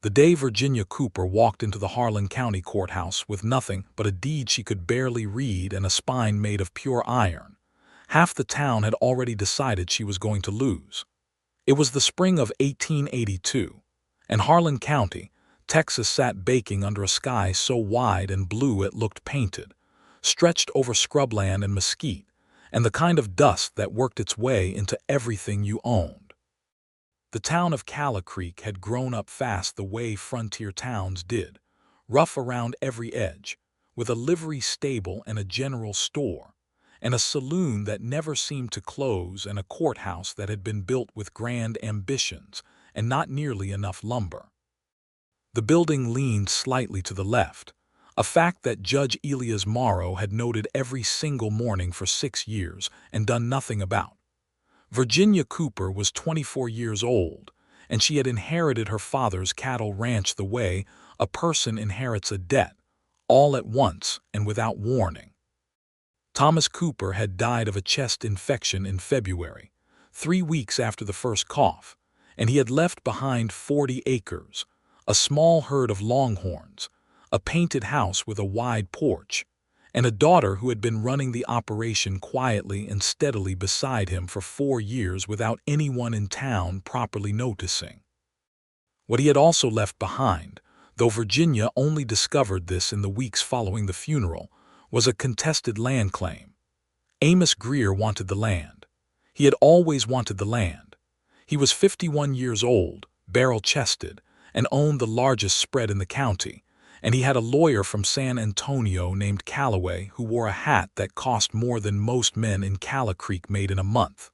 The day Virginia Cooper walked into the Harlan County Courthouse with nothing but a deed she could barely read and a spine made of pure iron, half the town had already decided she was going to lose. It was the spring of 1882, and Harlan County, Texas sat baking under a sky so wide and blue it looked painted, stretched over scrubland and mesquite, and the kind of dust that worked its way into everything you owned. The town of Calla Creek had grown up fast the way frontier towns did, rough around every edge, with a livery stable and a general store, and a saloon that never seemed to close and a courthouse that had been built with grand ambitions and not nearly enough lumber. The building leaned slightly to the left, a fact that Judge Elias Morrow had noted every single morning for 6 years and done nothing about. Virginia Cooper was 24 years old, and she had inherited her father's cattle ranch the way a person inherits a debt, all at once and without warning. Thomas Cooper had died of a chest infection in February, 3 weeks after the first cough, and he had left behind 40 acres, a small herd of longhorns, a painted house with a wide porch, and a daughter who had been running the operation quietly and steadily beside him for 4 years without anyone in town properly noticing. What he had also left behind, though Virginia only discovered this in the weeks following the funeral, was a contested land claim. Amos Greer wanted the land. He had always wanted the land. He was 51 years old, barrel-chested, and owned the largest spread in the county, and he had a lawyer from San Antonio named Callaway who wore a hat that cost more than most men in Calla Creek made in a month.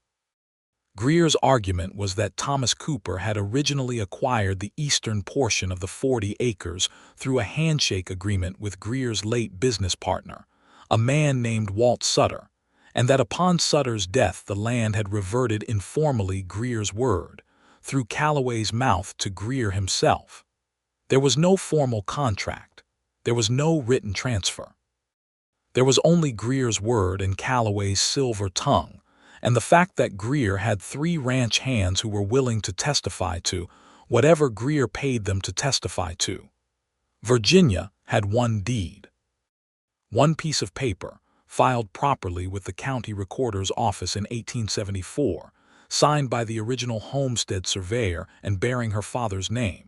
Greer's argument was that Thomas Cooper had originally acquired the eastern portion of the 40 acres through a handshake agreement with Greer's late business partner, a man named Walt Sutter, and that upon Sutter's death the land had reverted informally Greer's word, through Callaway's mouth to Greer himself. There was no formal contract. There was no written transfer. There was only Greer's word and Callaway's silver tongue, and the fact that Greer had 3 ranch hands who were willing to testify to whatever Greer paid them to testify to. Virginia had 1 deed. 1 piece of paper, filed properly with the county recorder's office in 1874, signed by the original homestead surveyor and bearing her father's name.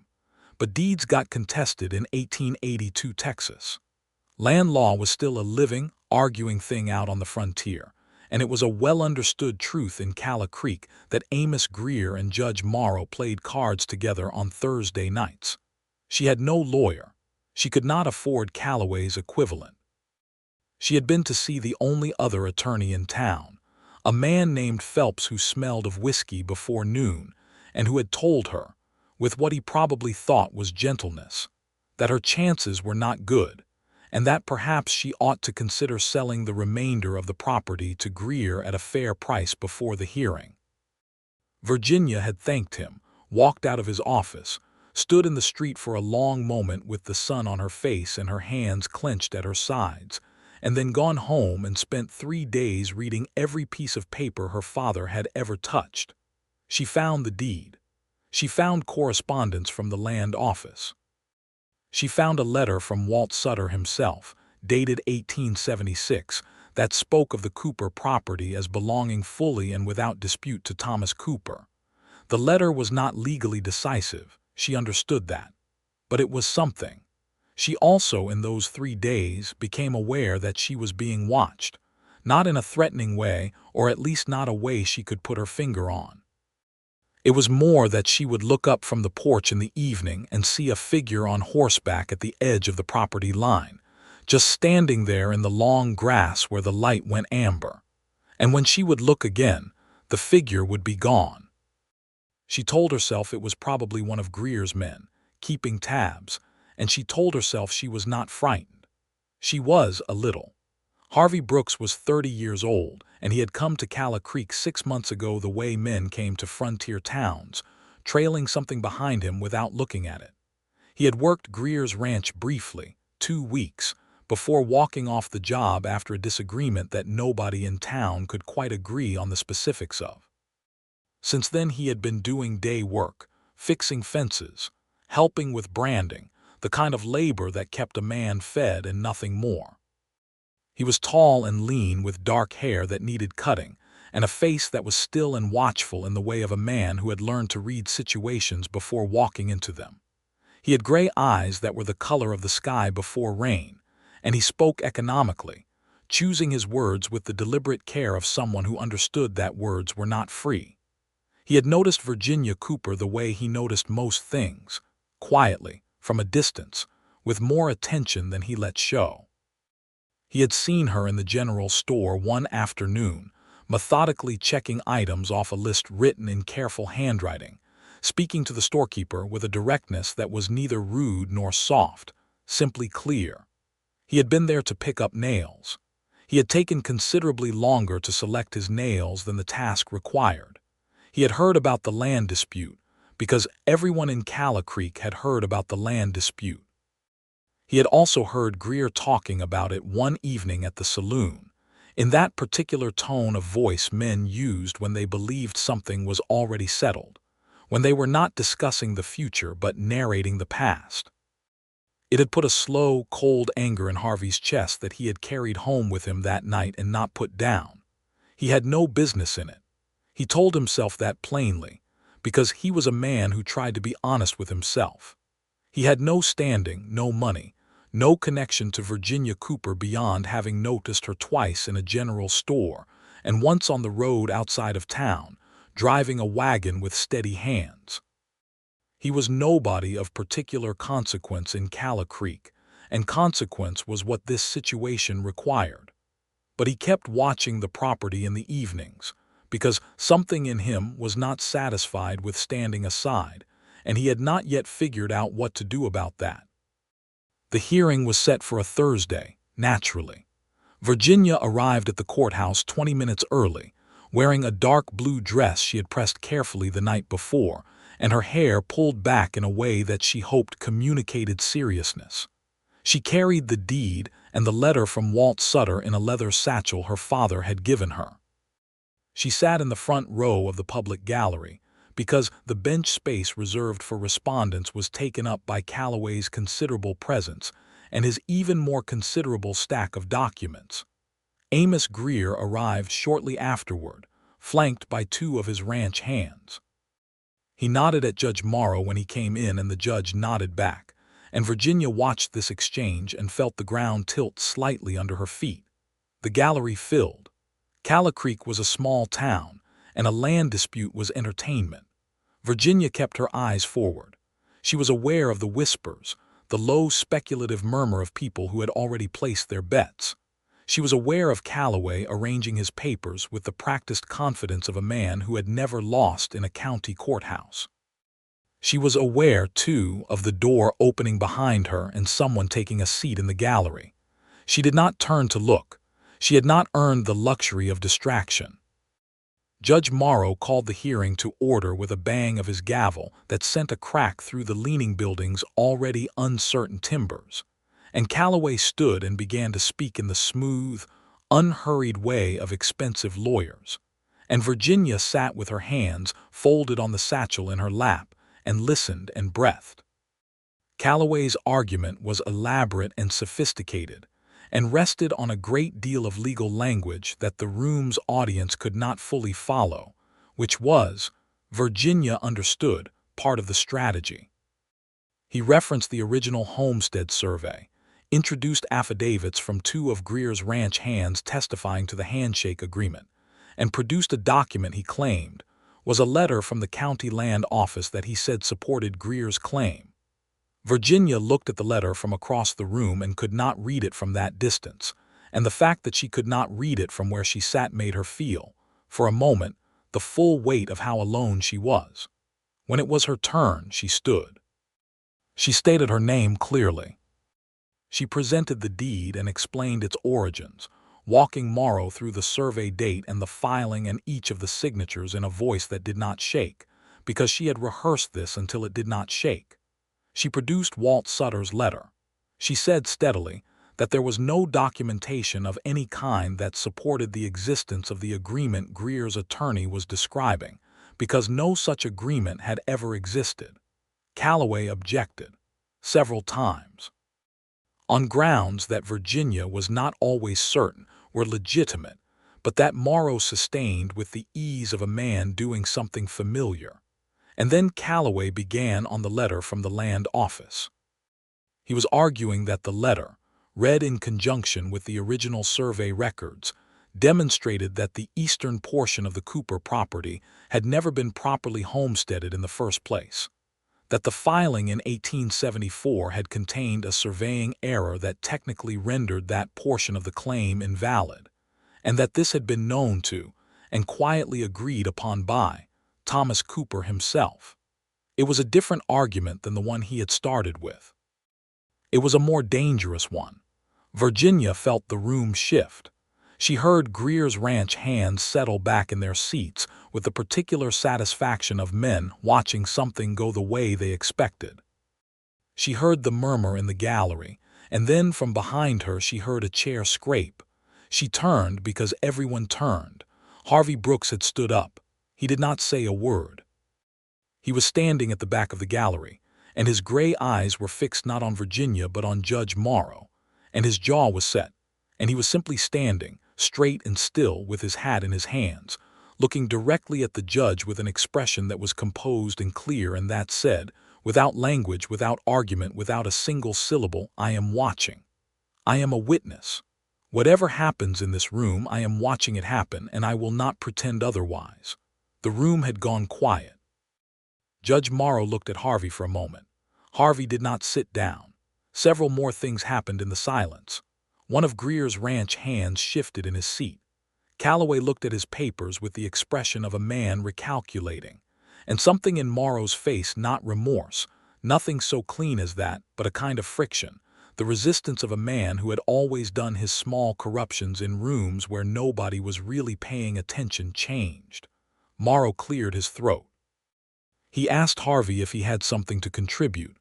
But deeds got contested in 1882 Texas. Land law was still a living, arguing thing out on the frontier, and it was a well-understood truth in Calla Creek that Amos Greer and Judge Morrow played cards together on Thursday nights. She had no lawyer. She could not afford Callaway's equivalent. She had been to see the only other attorney in town, a man named Phelps who smelled of whiskey before noon and who had told her, with what he probably thought was gentleness, that her chances were not good, and that perhaps she ought to consider selling the remainder of the property to Greer at a fair price before the hearing. Virginia had thanked him, walked out of his office, stood in the street for a long moment with the sun on her face and her hands clenched at her sides, and then gone home and spent 3 days reading every piece of paper her father had ever touched. She found the deed. She found correspondence from the land office. She found a letter from Walt Sutter himself, dated 1876, that spoke of the Cooper property as belonging fully and without dispute to Thomas Cooper. The letter was not legally decisive, she understood that, but it was something. She also, in those 3 days, became aware that she was being watched, not in a threatening way, or at least not a way she could put her finger on. It was more that she would look up from the porch in the evening and see a figure on horseback at the edge of the property line, just standing there in the long grass where the light went amber. And when she would look again, the figure would be gone. She told herself it was probably one of Greer's men, keeping tabs, and she told herself she was not frightened. She was a little. Harvey Brooks was 30 years old, and he had come to Calla Creek 6 months ago the way men came to frontier towns, trailing something behind him without looking at it. He had worked Greer's ranch briefly, 2 weeks, before walking off the job after a disagreement that nobody in town could quite agree on the specifics of. Since then he had been doing day work, fixing fences, helping with branding, the kind of labor that kept a man fed and nothing more. He was tall and lean with dark hair that needed cutting, and a face that was still and watchful in the way of a man who had learned to read situations before walking into them. He had gray eyes that were the color of the sky before rain, and he spoke economically, choosing his words with the deliberate care of someone who understood that words were not free. He had noticed Virginia Cooper the way he noticed most things, quietly, from a distance, with more attention than he let show. He had seen her in the general store one afternoon, methodically checking items off a list written in careful handwriting, speaking to the storekeeper with a directness that was neither rude nor soft, simply clear. He had been there to pick up nails. He had taken considerably longer to select his nails than the task required. He had heard about the land dispute, because everyone in Calla Creek had heard about the land dispute. He had also heard Greer talking about it one evening at the saloon, in that particular tone of voice men used when they believed something was already settled, when they were not discussing the future but narrating the past. It had put a slow, cold anger in Harvey's chest that he had carried home with him that night and not put down. He had no business in it. He told himself that plainly, because he was a man who tried to be honest with himself. He had no standing, no money, no connection to Virginia Cooper beyond having noticed her twice in a general store and once on the road outside of town, driving a wagon with steady hands. He was nobody of particular consequence in Calla Creek, and consequence was what this situation required. But he kept watching the property in the evenings, because something in him was not satisfied with standing aside, and he had not yet figured out what to do about that. The hearing was set for a Thursday, naturally. Virginia arrived at the courthouse 20 minutes early, wearing a dark blue dress she had pressed carefully the night before, and her hair pulled back in a way that she hoped communicated seriousness. She carried the deed and the letter from Walt Sutter in a leather satchel her father had given her. She sat in the front row of the public gallery, because the bench space reserved for respondents was taken up by Calloway's considerable presence and his even more considerable stack of documents. Amos Greer arrived shortly afterward, flanked by two of his ranch hands. He nodded at Judge Morrow when he came in, and the judge nodded back, and Virginia watched this exchange and felt the ground tilt slightly under her feet. The gallery filled. Calla Creek was a small town, and a land dispute was entertainment. Virginia kept her eyes forward. She was aware of the whispers, the low speculative murmur of people who had already placed their bets. She was aware of Calloway arranging his papers with the practiced confidence of a man who had never lost in a county courthouse. She was aware, too, of the door opening behind her and someone taking a seat in the gallery. She did not turn to look. She had not earned the luxury of distraction. Judge Morrow called the hearing to order with a bang of his gavel that sent a crack through the leaning building's already uncertain timbers, and Calloway stood and began to speak in the smooth, unhurried way of expensive lawyers, and Virginia sat with her hands folded on the satchel in her lap and listened and breathed. Calloway's argument was elaborate and sophisticated, and rested on a great deal of legal language that the room's audience could not fully follow, which was, Virginia understood, part of the strategy. He referenced the original Homestead Survey, introduced affidavits from two of Greer's ranch hands testifying to the handshake agreement, and produced a document he claimed was a letter from the county land office that he said supported Greer's claim. Virginia looked at the letter from across the room and could not read it from that distance, and the fact that she could not read it from where she sat made her feel, for a moment, the full weight of how alone she was. When it was her turn, she stood. She stated her name clearly. She presented the deed and explained its origins, walking Morrow through the survey date and the filing and each of the signatures in a voice that did not shake, because she had rehearsed this until it did not shake. She produced Walt Sutter's letter. She said steadily that there was no documentation of any kind that supported the existence of the agreement Greer's attorney was describing, because no such agreement had ever existed. Calloway objected, several times, on grounds that Virginia was not always certain were legitimate, but that Morrow sustained with the ease of a man doing something familiar. And then Calloway began on the letter from the land office. He was arguing that the letter, read in conjunction with the original survey records, demonstrated that the eastern portion of the Cooper property had never been properly homesteaded in the first place, that the filing in 1874 had contained a surveying error that technically rendered that portion of the claim invalid, and that this had been known to and quietly agreed upon by Thomas Cooper himself. It was a different argument than the one he had started with. It was a more dangerous one. Virginia felt the room shift. She heard Greer's ranch hands settle back in their seats with the particular satisfaction of men watching something go the way they expected. She heard the murmur in the gallery, and then from behind her she heard a chair scrape. She turned because everyone turned. Harvey Brooks had stood up. He did not say a word. He was standing at the back of the gallery, and his gray eyes were fixed not on Virginia but on Judge Morrow, and his jaw was set, and he was simply standing, straight and still with his hat in his hands, looking directly at the judge with an expression that was composed and clear and that said, without language, without argument, without a single syllable, I am watching. I am a witness. Whatever happens in this room, I am watching it happen, and I will not pretend otherwise. The room had gone quiet. Judge Morrow looked at Harvey for a moment. Harvey did not sit down. Several more things happened in the silence. One of Greer's ranch hands shifted in his seat. Calloway looked at his papers with the expression of a man recalculating, and something in Morrow's face, not remorse, nothing so clean as that, but a kind of friction, the resistance of a man who had always done his small corruptions in rooms where nobody was really paying attention, changed. Morrow cleared his throat. He asked Harvey if he had something to contribute.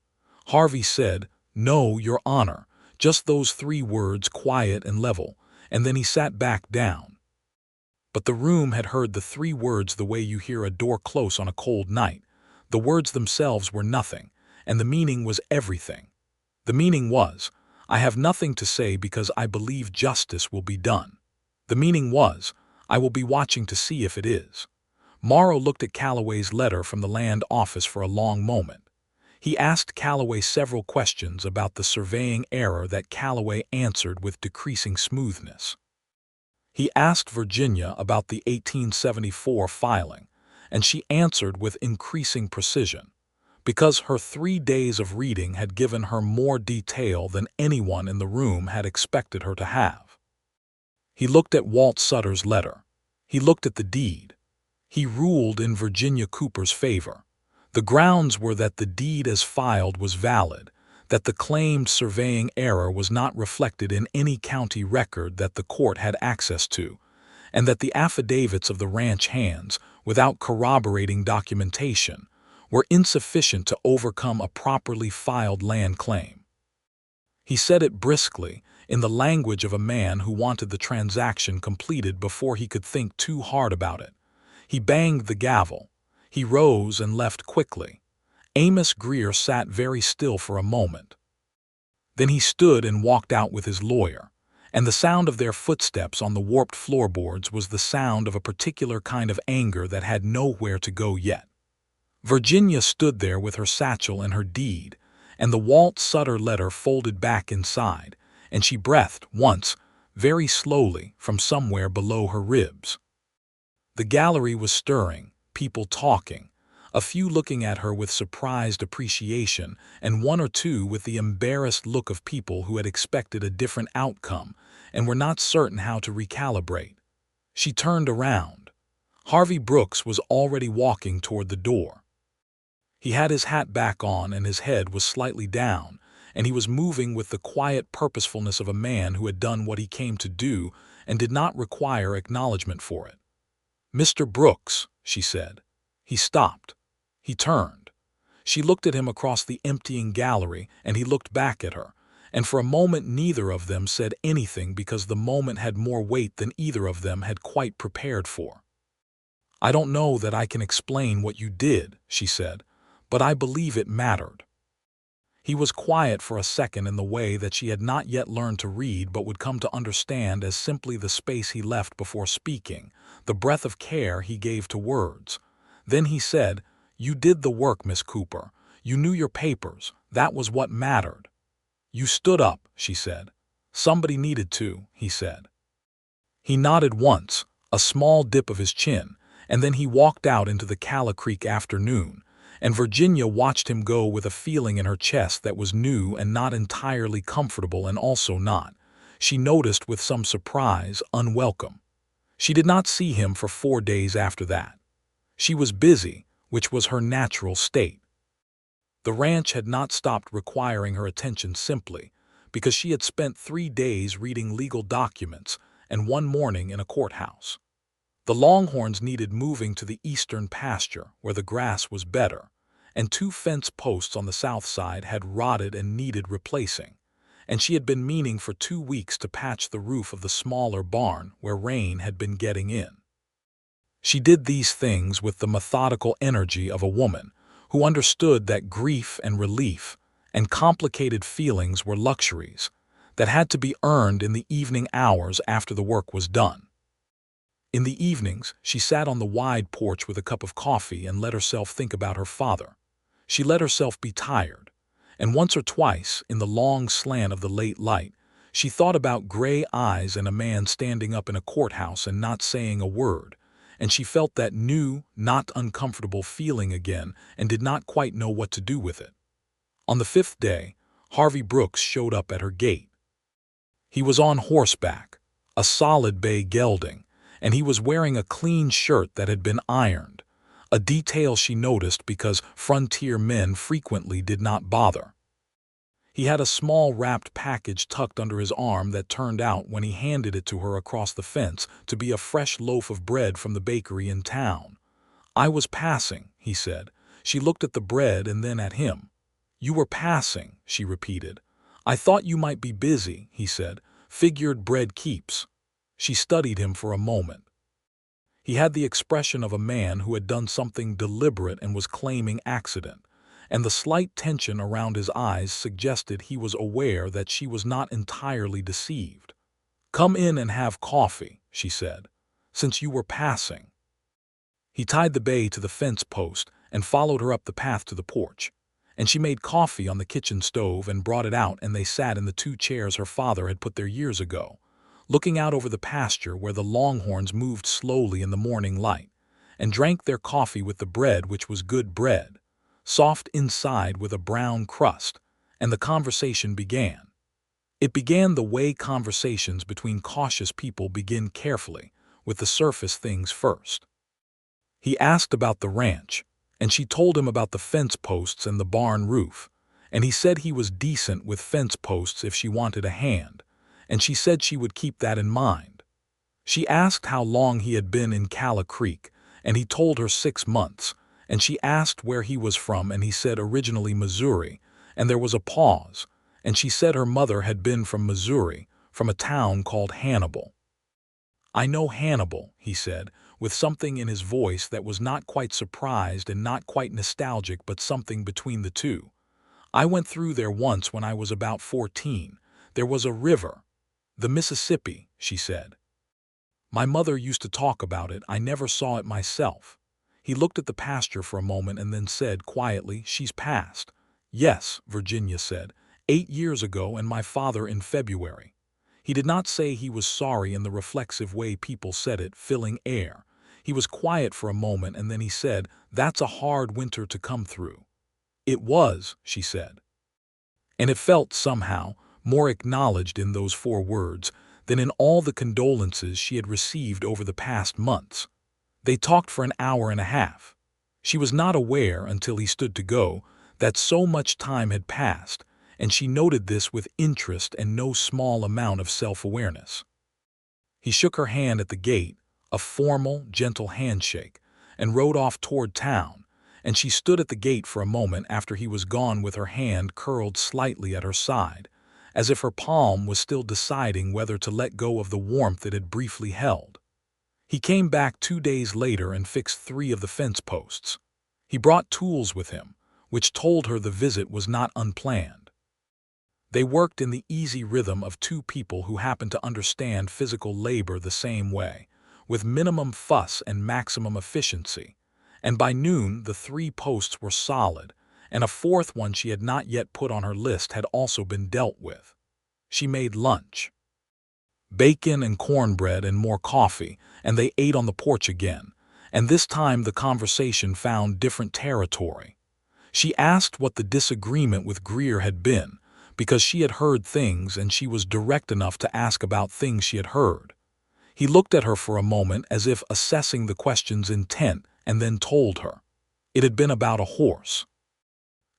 Harvey said, "No, Your Honor," just those 3 words, quiet and level, and then he sat back down. But the room had heard the 3 words the way you hear a door close on a cold night. The words themselves were nothing, and the meaning was everything. The meaning was, I have nothing to say because I believe justice will be done. The meaning was, I will be watching to see if it is. Morrow looked at Calloway's letter from the land office for a long moment. He asked Calloway several questions about the surveying error that Calloway answered with decreasing smoothness. He asked Virginia about the 1874 filing, and she answered with increasing precision, because her 3 days of reading had given her more detail than anyone in the room had expected her to have. He looked at Walt Sutter's letter. He looked at the deed. He ruled in Virginia Cooper's favor. The grounds were that the deed as filed was valid, that the claimed surveying error was not reflected in any county record that the court had access to, and that the affidavits of the ranch hands, without corroborating documentation, were insufficient to overcome a properly filed land claim. He said it briskly, in the language of a man who wanted the transaction completed before he could think too hard about it. He banged the gavel. He rose and left quickly. Amos Greer sat very still for a moment. Then he stood and walked out with his lawyer, and the sound of their footsteps on the warped floorboards was the sound of a particular kind of anger that had nowhere to go yet. Virginia stood there with her satchel and her deed, and the Walt Sutter letter folded back inside, and she breathed once, very slowly, from somewhere below her ribs. The gallery was stirring, people talking, a few looking at her with surprised appreciation, and 1 or 2 with the embarrassed look of people who had expected a different outcome and were not certain how to recalibrate. She turned around. Harvey Brooks was already walking toward the door. He had his hat back on and his head was slightly down, and he was moving with the quiet purposefulness of a man who had done what he came to do and did not require acknowledgement for it. "Mr. Brooks," she said. He stopped. He turned. She looked at him across the emptying gallery, and he looked back at her, and for a moment neither of them said anything because the moment had more weight than either of them had quite prepared for. "I don't know that I can explain what you did," she said, but I believe it mattered." He was quiet for a second in the way that she had not yet learned to read but would come to understand as simply the space he left before speaking, the breath of care he gave to words. Then he said, "You did the work, Miss Cooper. You knew your papers. That was what mattered." "You stood up," she said. "Somebody needed to," he said. He nodded once, a small dip of his chin, and then he walked out into the Calla Creek afternoon, and Virginia watched him go with a feeling in her chest that was new and not entirely comfortable and also not, she noticed with some surprise, unwelcome. She did not see him for 4 days after that. She was busy, which was her natural state. The ranch had not stopped requiring her attention simply because she had spent 3 days reading legal documents and 1 morning in a courthouse. The longhorns needed moving to the eastern pasture where the grass was better, and 2 fence posts on the south side had rotted and needed replacing, and she had been meaning for 2 weeks to patch the roof of the smaller barn where rain had been getting in. She did these things with the methodical energy of a woman who understood that grief and relief and complicated feelings were luxuries that had to be earned in the evening hours after the work was done. In the evenings, she sat on the wide porch with a cup of coffee and let herself think about her father. She let herself be tired, and once or twice, in the long slant of the late light, she thought about gray eyes and a man standing up in a courthouse and not saying a word, and she felt that new, not uncomfortable feeling again and did not quite know what to do with it. On the 5th day, Harvey Brooks showed up at her gate. He was on horseback, a solid bay gelding, and he was wearing a clean shirt that had been ironed, a detail she noticed because frontier men frequently did not bother. He had a small wrapped package tucked under his arm that turned out, when he handed it to her across the fence, to be a fresh loaf of bread from the bakery in town. "I was passing," he said. She looked at the bread and then at him. "You were passing," she repeated. "I thought you might be busy," he said. "Figured bread keeps." She studied him for a moment. He had the expression of a man who had done something deliberate and was claiming accident, and the slight tension around his eyes suggested he was aware that she was not entirely deceived. "Come in and have coffee," she said, "since you were passing." He tied the bay to the fence post and followed her up the path to the porch, and she made coffee on the kitchen stove and brought it out, and they sat in the 2 chairs her father had put there years ago, looking out over the pasture where the longhorns moved slowly in the morning light, and drank their coffee with the bread, which was good bread, soft inside with a brown crust, and the conversation began. It began the way conversations between cautious people begin, carefully, with the surface things first. He asked about the ranch, and she told him about the fence posts and the barn roof, and he said he was decent with fence posts if she wanted a hand, and she said she would keep that in mind. She asked how long he had been in Calla Creek, and he told her 6 months, and she asked where he was from, and he said originally Missouri, and there was a pause, and she said her mother had been from Missouri, from a town called Hannibal. "I know Hannibal," he said, with something in his voice that was not quite surprised and not quite nostalgic, but something between the two. "I went through there once when I was about 14. There was a river. The Mississippi," she said. "My mother used to talk about it. I never saw it myself." He looked at the pasture for a moment and then said quietly, "She's passed." "Yes," Virginia said, 8 years ago, and my father in February." He did not say he was sorry in the reflexive way people said it, filling air. He was quiet for a moment and then he said, "That's a hard winter to come through." "It was," she said. And it felt, somehow, more acknowledged in those 4 words than in all the condolences she had received over the past months. They talked for an hour and a half. She was not aware, until he stood to go, that so much time had passed, and she noted this with interest and no small amount of self-awareness. He shook her hand at the gate, a formal, gentle handshake, and rode off toward town, and she stood at the gate for a moment after he was gone with her hand curled slightly at her side, as if her palm was still deciding whether to let go of the warmth it had briefly held. He came back 2 days later and fixed 3 of the fence posts. He brought tools with him, which told her the visit was not unplanned. They worked in the easy rhythm of two people who happened to understand physical labor the same way, with minimum fuss and maximum efficiency, and by noon the 3 posts were solid, and a fourth one she had not yet put on her list had also been dealt with. She made lunch. Bacon and cornbread and more coffee, and they ate on the porch again, and this time the conversation found different territory. She asked what the disagreement with Greer had been, because she had heard things and she was direct enough to ask about things she had heard. He looked at her for a moment as if assessing the question's intent and then told her. It had been about a horse.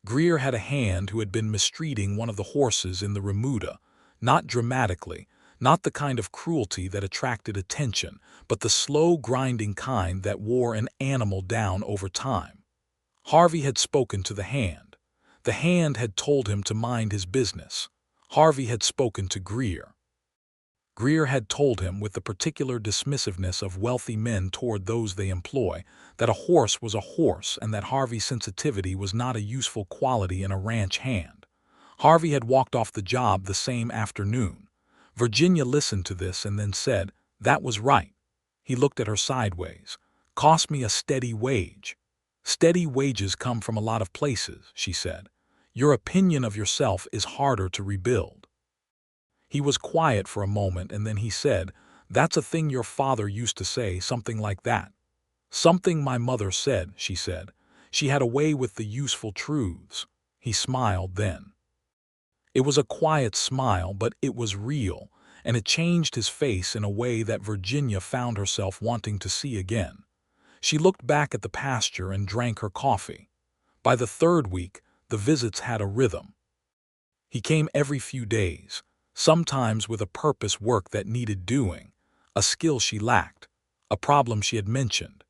Greer had a hand who had been mistreating one of the horses in the remuda, not dramatically, not the kind of cruelty that attracted attention, but the slow grinding kind that wore an animal down over time. Harvey had spoken to the hand. The hand had told him to mind his business. Harvey had spoken to Greer. Greer had told him, with the particular dismissiveness of wealthy men toward those they employ, that a horse was a horse and that Harvey's sensitivity was not a useful quality in a ranch hand. Harvey had walked off the job the same afternoon. Virginia listened to this and then said, "That was right." He looked at her sideways. "Cost me a steady wage." "Steady wages come from a lot of places," she said. "Your opinion of yourself is harder to rebuild." He was quiet for a moment and then he said, "That's a thing your father used to say, something like that." "Something my mother said," she said. "She had a way with the useful truths." He smiled then. It was a quiet smile, but it was real, and it changed his face in a way that Virginia found herself wanting to see again. She looked back at the pasture and drank her coffee. By the 3rd week, the visits had a rhythm. He came every few days, sometimes with a purpose work that needed doing, a skill she lacked, a problem she had mentioned,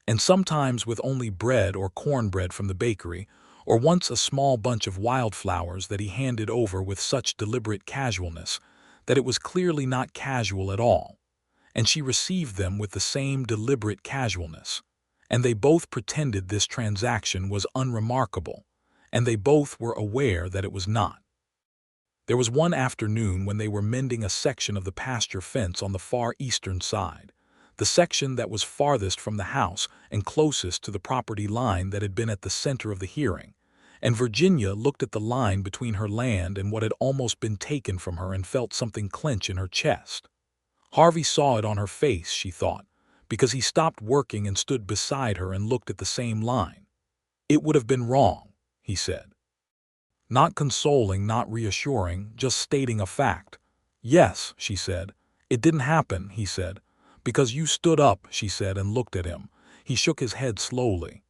and sometimes with only bread or cornbread from the bakery, or once a small bunch of wildflowers that he handed over with such deliberate casualness that it was clearly not casual at all, and she received them with the same deliberate casualness, and they both pretended this transaction was unremarkable, and they both were aware that it was not. There was one afternoon when they were mending a section of the pasture fence on the far eastern side, the section that was farthest from the house and closest to the property line that had been at the center of the hearing, and Virginia looked at the line between her land and what had almost been taken from her and felt something clench in her chest. Harvey saw it on her face, she thought, because he stopped working and stood beside her and looked at the same line. "It would have been wrong," he said. Not consoling, not reassuring, just stating a fact. "Yes," she said. "It didn't happen," he said. "Because you stood up," she said, and looked at him. He shook his head slowly.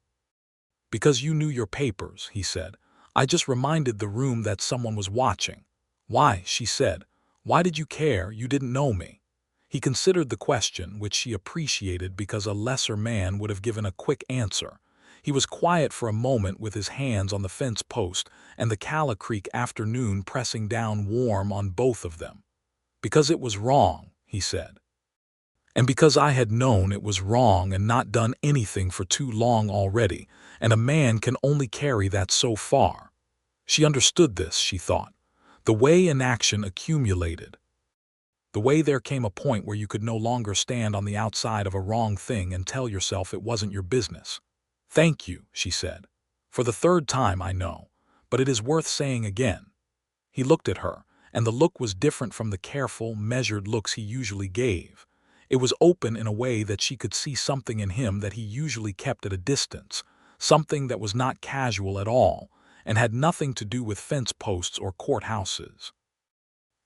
"Because you knew your papers," he said. "I just reminded the room that someone was watching." "Why?" she said. "Why did you care? You didn't know me." He considered the question, which she appreciated because a lesser man would have given a quick answer. He was quiet for a moment with his hands on the fence post and the Calla Creek afternoon pressing down warm on both of them. "Because it was wrong," he said. "And because I had known it was wrong and not done anything for too long already, and a man can only carry that so far." She understood this, she thought. The way inaction accumulated. The way there came a point where you could no longer stand on the outside of a wrong thing and tell yourself it wasn't your business. "Thank you," she said. "For the 3rd time, I know, but it is worth saying again." He looked at her, and the look was different from the careful, measured looks he usually gave. It was open in a way that she could see something in him that he usually kept at a distance, something that was not casual at all, and had nothing to do with fence posts or courthouses.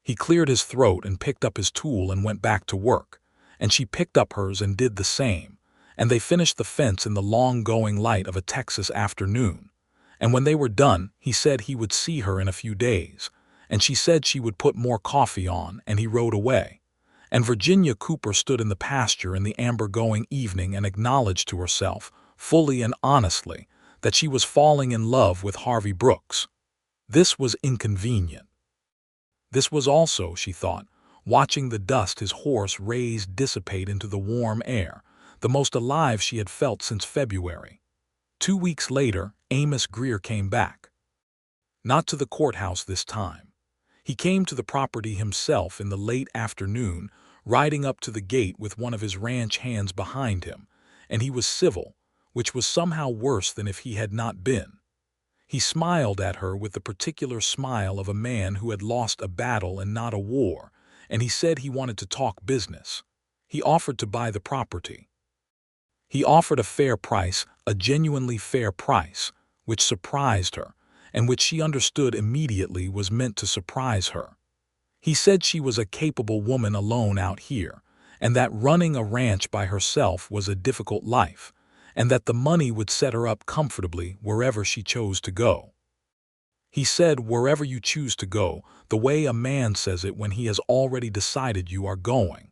He cleared his throat and picked up his tool and went back to work, and she picked up hers and did the same, and they finished the fence in the long-going light of a Texas afternoon. And when they were done, he said he would see her in a few days, and she said she would put more coffee on, and he rode away. And Virginia Cooper stood in the pasture in the amber-going evening and acknowledged to herself, fully and honestly, that she was falling in love with Harvey Brooks. This was inconvenient. This was also, she thought, watching the dust his horse raised dissipate into the warm air, the most alive she had felt since February. 2 weeks later, Amos Greer came back. Not to the courthouse this time. He came to the property himself in the late afternoon, riding up to the gate with one of his ranch hands behind him, and he was civil, which was somehow worse than if he had not been. He smiled at her with the particular smile of a man who had lost a battle and not a war, and he said he wanted to talk business. He offered to buy the property. He offered a fair price, a genuinely fair price, which surprised her, and which she understood immediately was meant to surprise her. He said she was a capable woman alone out here, and that running a ranch by herself was a difficult life, and that the money would set her up comfortably wherever she chose to go. He said, wherever you choose to go, the way a man says it when he has already decided you are going.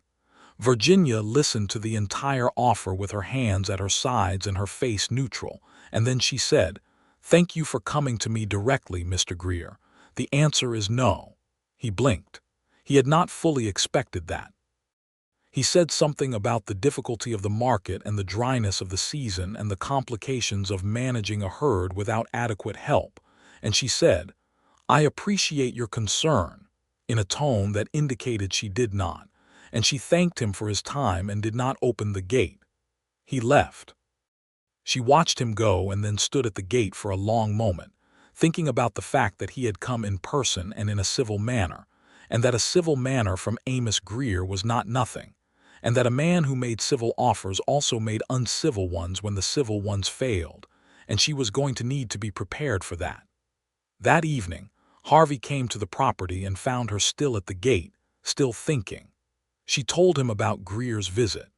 Virginia listened to the entire offer with her hands at her sides and her face neutral, and then she said, "Thank you for coming to me directly, Mr. Greer. The answer is no." He blinked. He had not fully expected that. He said something about the difficulty of the market and the dryness of the season and the complications of managing a herd without adequate help, and she said, "I appreciate your concern," in a tone that indicated she did not, and she thanked him for his time and did not open the gate. He left. She watched him go and then stood at the gate for a long moment, thinking about the fact that he had come in person and in a civil manner, and that a civil manner from Amos Greer was not nothing, and that a man who made civil offers also made uncivil ones when the civil ones failed, and she was going to need to be prepared for that. That evening, Harvey came to the property and found her still at the gate, still thinking. She told him about Greer's visit.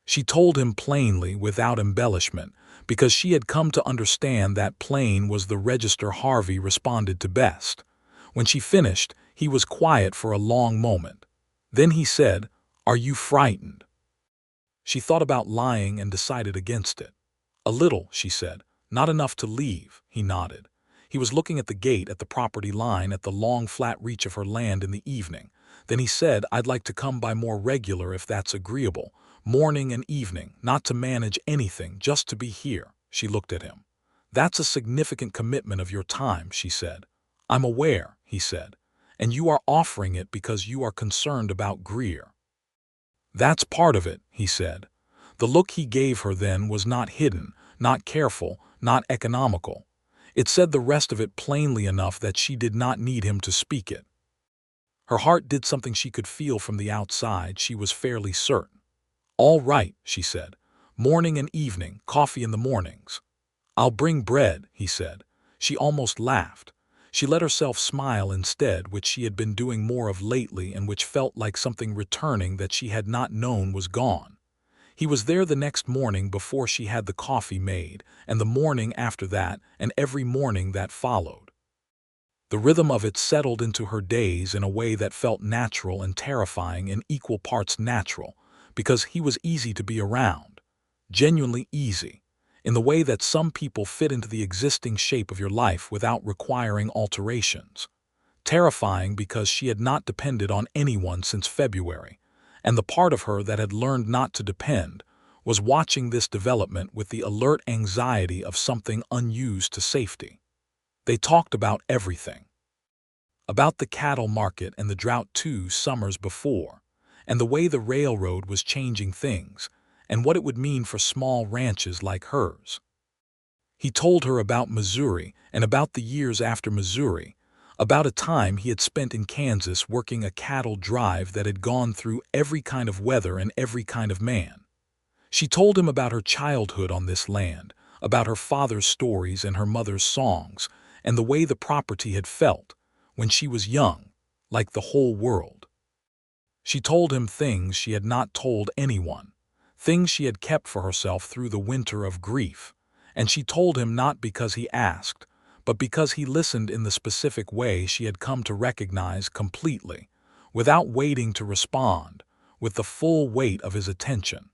She told him plainly, without embellishment, because she had come to understand that plain was the register Harvey responded to best. When she finished, he was quiet for a long moment. Then he said, "Are you frightened?" She thought about lying and decided against it. "A little," she said. "Not enough to leave," he nodded. He was looking at the gate, at the property line, at the long flat reach of her land in the evening. Then he said, "I'd like to come by more regular if that's agreeable. Morning and evening, not to manage anything, just to be here." She looked at him. "That's a significant commitment of your time," she said. "I'm aware," he said. "And you are offering it because you are concerned about Greer." "That's part of it," he said. The look he gave her then was not hidden, not careful, not economical. It said the rest of it plainly enough that she did not need him to speak it. Her heart did something she could feel from the outside, she was fairly certain. "All right," she said. "Morning and evening, coffee in the mornings." "I'll bring bread," he said. She almost laughed. She let herself smile instead, which she had been doing more of lately and which felt like something returning that she had not known was gone. He was there the next morning before she had the coffee made, and the morning after that, and every morning that followed. The rhythm of it settled into her days in a way that felt natural and terrifying in equal parts natural, because he was easy to be around, genuinely easy, in the way that some people fit into the existing shape of your life without requiring alterations. Terrifying because she had not depended on anyone since February, and the part of her that had learned not to depend was watching this development with the alert anxiety of something unused to safety. They talked about everything. About the cattle market and the drought 2 summers before, and the way the railroad was changing things, and what it would mean for small ranches like hers. He told her about Missouri and about the years after Missouri, about a time he had spent in Kansas working a cattle drive that had gone through every kind of weather and every kind of man. She told him about her childhood on this land, about her father's stories and her mother's songs, and the way the property had felt, when she was young, like the whole world. She told him things she had not told anyone, things she had kept for herself through the winter of grief, and she told him not because he asked, but because he listened in the specific way she had come to recognize completely, without waiting to respond, with the full weight of his attention.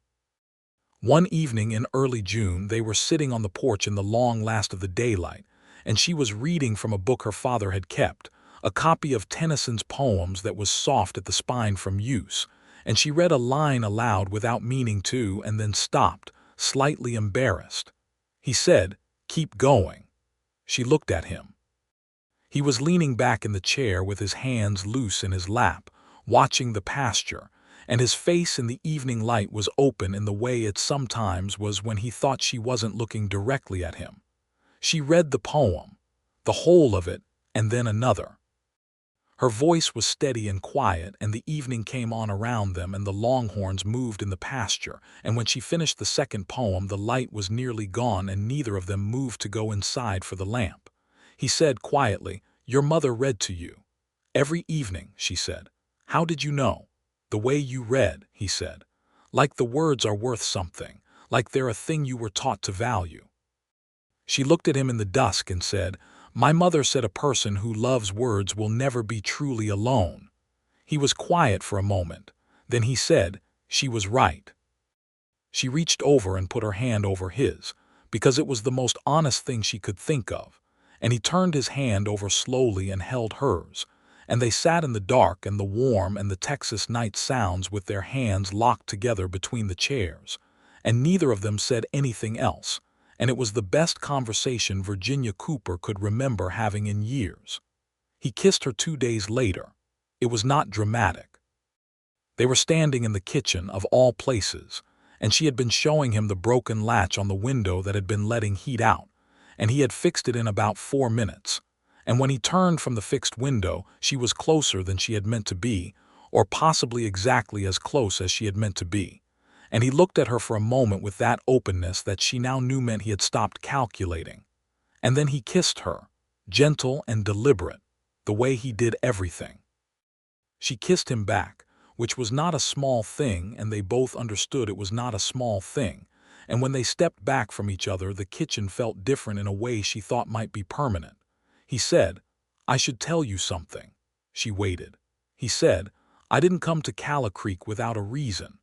One evening in early June they were sitting on the porch in the long last of the daylight, and she was reading from a book her father had kept, a copy of Tennyson's poems that was soft at the spine from use, and she read a line aloud without meaning to and then stopped, slightly embarrassed. He said, "Keep going." She looked at him. He was leaning back in the chair with his hands loose in his lap, watching the pasture, and his face in the evening light was open in the way it sometimes was when he thought she wasn't looking directly at him. She read the poem, the whole of it, and then another. Her voice was steady and quiet, and the evening came on around them, and the longhorns moved in the pasture, and when she finished the second poem, the light was nearly gone, and neither of them moved to go inside for the lamp. He said quietly, "Your mother read to you." "Every evening," she said. "How did you know?" "The way you read," he said. "Like the words are worth something, like they're a thing you were taught to value." She looked at him in the dusk and said, "My mother said a person who loves words will never be truly alone." He was quiet for a moment. Then he said, "She was right." She reached over and put her hand over his, because it was the most honest thing she could think of, and he turned his hand over slowly and held hers, and they sat in the dark and the warm and the Texas night sounds with their hands locked together between the chairs, and neither of them said anything else, and it was the best conversation Virginia Cooper could remember having in years. He kissed her 2 days later. It was not dramatic. They were standing in the kitchen, of all places, and she had been showing him the broken latch on the window that had been letting heat out, and he had fixed it in about 4 minutes. And when he turned from the fixed window, she was closer than she had meant to be, or possibly exactly as close as she had meant to be. And he looked at her for a moment with that openness that she now knew meant he had stopped calculating. And then he kissed her, gentle and deliberate, the way he did everything. She kissed him back, which was not a small thing, and they both understood it was not a small thing. And when they stepped back from each other, the kitchen felt different in a way she thought might be permanent. He said, "I should tell you something." She waited. He said, "I didn't come to Calla Creek without a reason.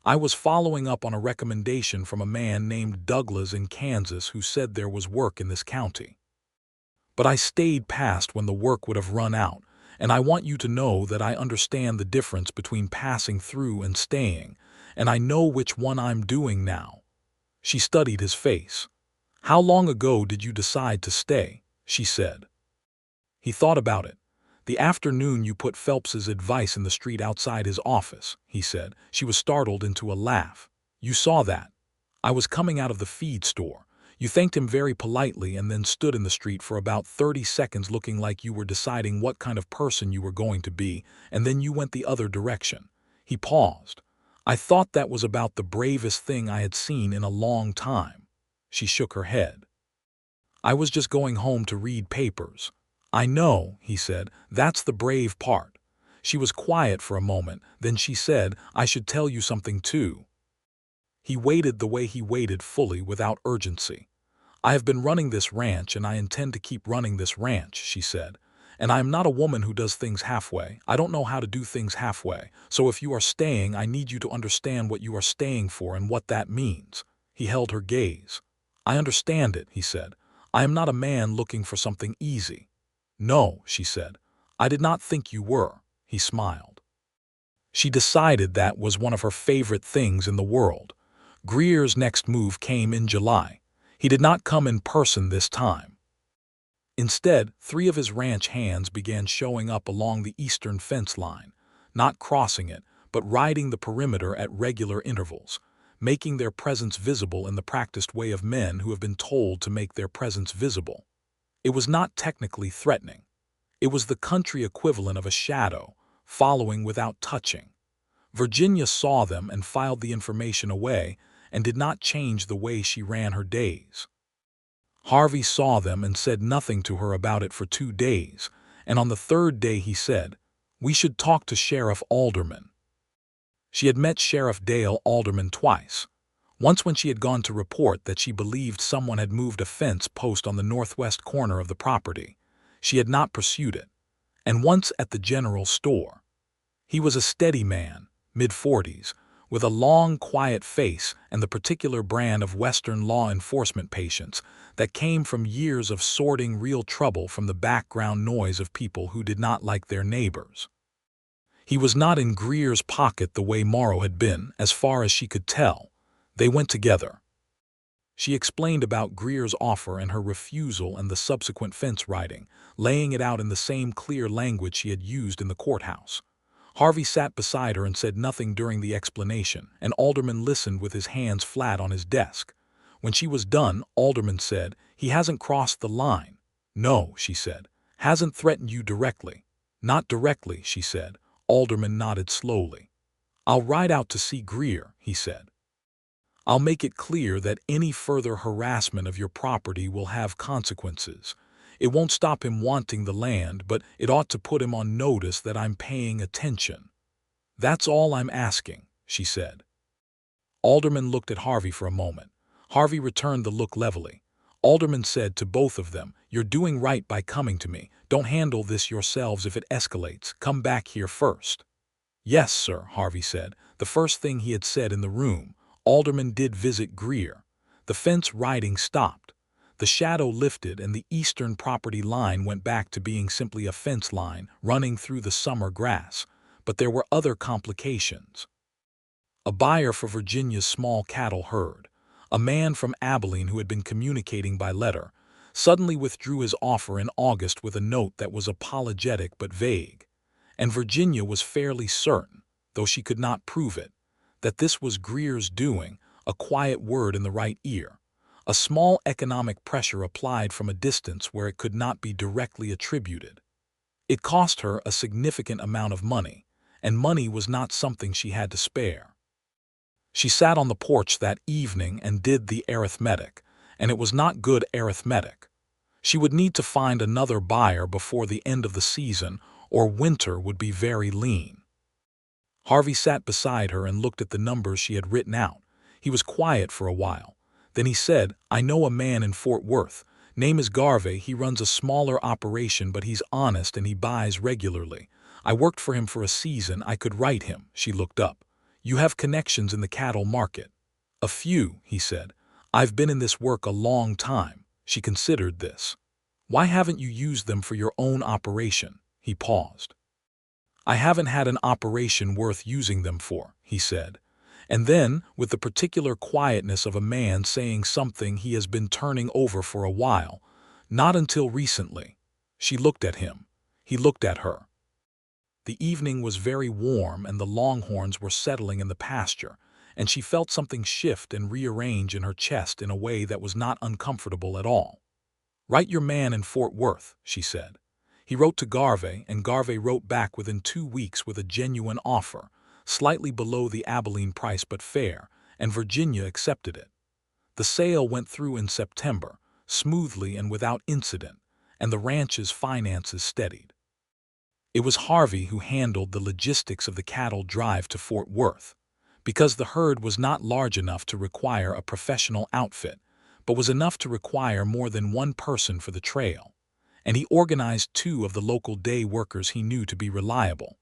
I was following up on a recommendation from a man named Douglas in Kansas who said there was work in this county. But I stayed past when the work would have run out, and I want you to know that I understand the difference between passing through and staying, and I know which one I'm doing now." She studied his face. "How long ago did you decide to stay?" she said. He thought about it. "The afternoon you put Phelps's advice in the street outside his office," he said. She was startled into a laugh. "You saw that. I was coming out of the feed store. You thanked him very politely and then stood in the street for about 30 seconds looking like you were deciding what kind of person you were going to be, and then you went the other direction." He paused. "I thought that was about the bravest thing I had seen in a long time." She shook her head. "I was just going home to read papers." "I know," he said. "That's the brave part." She was quiet for a moment. Then she said, "I should tell you something too." He waited the way he waited, fully, without urgency. "I have been running this ranch, and I intend to keep running this ranch," she said. "And I am not a woman who does things halfway. I don't know how to do things halfway. So if you are staying, I need you to understand what you are staying for and what that means." He held her gaze. "I understand it," he said. "I am not a man looking for something easy." "No," she said. "I did not think you were." He smiled. She decided that was one of her favorite things in the world. Greer's next move came in July. He did not come in person this time. Instead, 3 of his ranch hands began showing up along the eastern fence line, not crossing it, but riding the perimeter at regular intervals, making their presence visible in the practiced way of men who have been told to make their presence visible. It was not technically threatening. It was the country equivalent of a shadow, following without touching. Virginia saw them and filed the information away, and did not change the way she ran her days. Harvey saw them and said nothing to her about it for 2 days, and on the 3rd day he said, "We should talk to Sheriff Alderman." She had met Sheriff Dale Alderman twice. Once when she had gone to report that she believed someone had moved a fence post on the northwest corner of the property. She had not pursued it. And once at the general store. He was a steady man, mid-40s, with a long, quiet face and the particular brand of Western law enforcement patience that came from years of sorting real trouble from the background noise of people who did not like their neighbors. He was not in Greer's pocket the way Morrow had been, as far as she could tell. They went together. She explained about Greer's offer and her refusal and the subsequent fence riding, laying it out in the same clear language she had used in the courthouse. Harvey sat beside her and said nothing during the explanation, and Alderman listened with his hands flat on his desk. When she was done, Alderman said, "He hasn't crossed the line." "No," she said. "Hasn't threatened you directly." "Not directly," she said. Alderman nodded slowly. "I'll ride out to see Greer," he said. "I'll make it clear that any further harassment of your property will have consequences. It won't stop him wanting the land, but it ought to put him on notice that I'm paying attention. That's all I'm asking," she said. Alderman looked at Harvey for a moment. Harvey returned the look levelly. Alderman said to both of them, "You're doing right by coming to me. Don't handle this yourselves if it escalates. Come back here first." "Yes, sir," Harvey said. The first thing he had said in the room. Alderman did visit Greer. The fence riding stopped. The shadow lifted and the eastern property line went back to being simply a fence line running through the summer grass. But there were other complications. A buyer for Virginia's small cattle herd, a man from Abilene who had been communicating by letter, suddenly withdrew his offer in August with a note that was apologetic but vague. And Virginia was fairly certain, though she could not prove it, that this was Greer's doing, a quiet word in the right ear, a small economic pressure applied from a distance where it could not be directly attributed. It cost her a significant amount of money, and money was not something she had to spare. She sat on the porch that evening and did the arithmetic, and it was not good arithmetic. She would need to find another buyer before the end of the season, or winter would be very lean. Harvey sat beside her and looked at the numbers she had written out. He was quiet for a while. Then he said, "I know a man in Fort Worth. Name is Garvey. He runs a smaller operation, but he's honest and he buys regularly. I worked for him for a season. I could write him." She looked up. "You have connections in the cattle market." "A few," he said. "I've been in this work a long time." She considered this. "Why haven't you used them for your own operation?" He paused. "I haven't had an operation worth using them for," he said. And then, with the particular quietness of a man saying something he has been turning over for a while, "Not until recently." She looked at him. He looked at her. The evening was very warm and the longhorns were settling in the pasture, and she felt something shift and rearrange in her chest in a way that was not uncomfortable at all. "Write your man in Fort Worth," she said. He wrote to Garvey, and Garvey wrote back within 2 weeks with a genuine offer, slightly below the Abilene price but fair, and Virginia accepted it. The sale went through in September, smoothly and without incident, and the ranch's finances steadied. It was Harvey who handled the logistics of the cattle drive to Fort Worth, because the herd was not large enough to require a professional outfit, but was enough to require more than one person for the trail. And he organized 2 of the local day workers he knew to be reliable,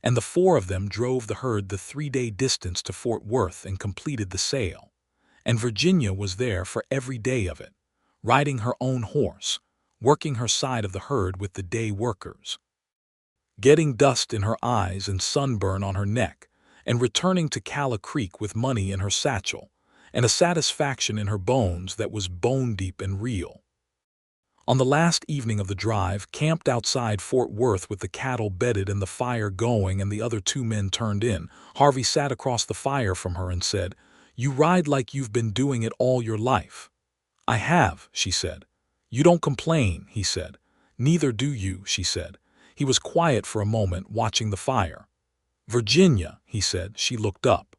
and the 4 of them drove the herd the 3-day distance to Fort Worth and completed the sale. And Virginia was there for every day of it, riding her own horse, working her side of the herd with the day workers, getting dust in her eyes and sunburn on her neck, and returning to Calla Creek with money in her satchel, and a satisfaction in her bones that was bone-deep and real. On the last evening of the drive, camped outside Fort Worth with the cattle bedded and the fire going and the other 2 men turned in, Harvey sat across the fire from her and said, "You ride like you've been doing it all your life." "I have," she said. "You don't complain," he said. "Neither do you," she said. He was quiet for a moment, watching the fire. "Virginia," he said. She looked up.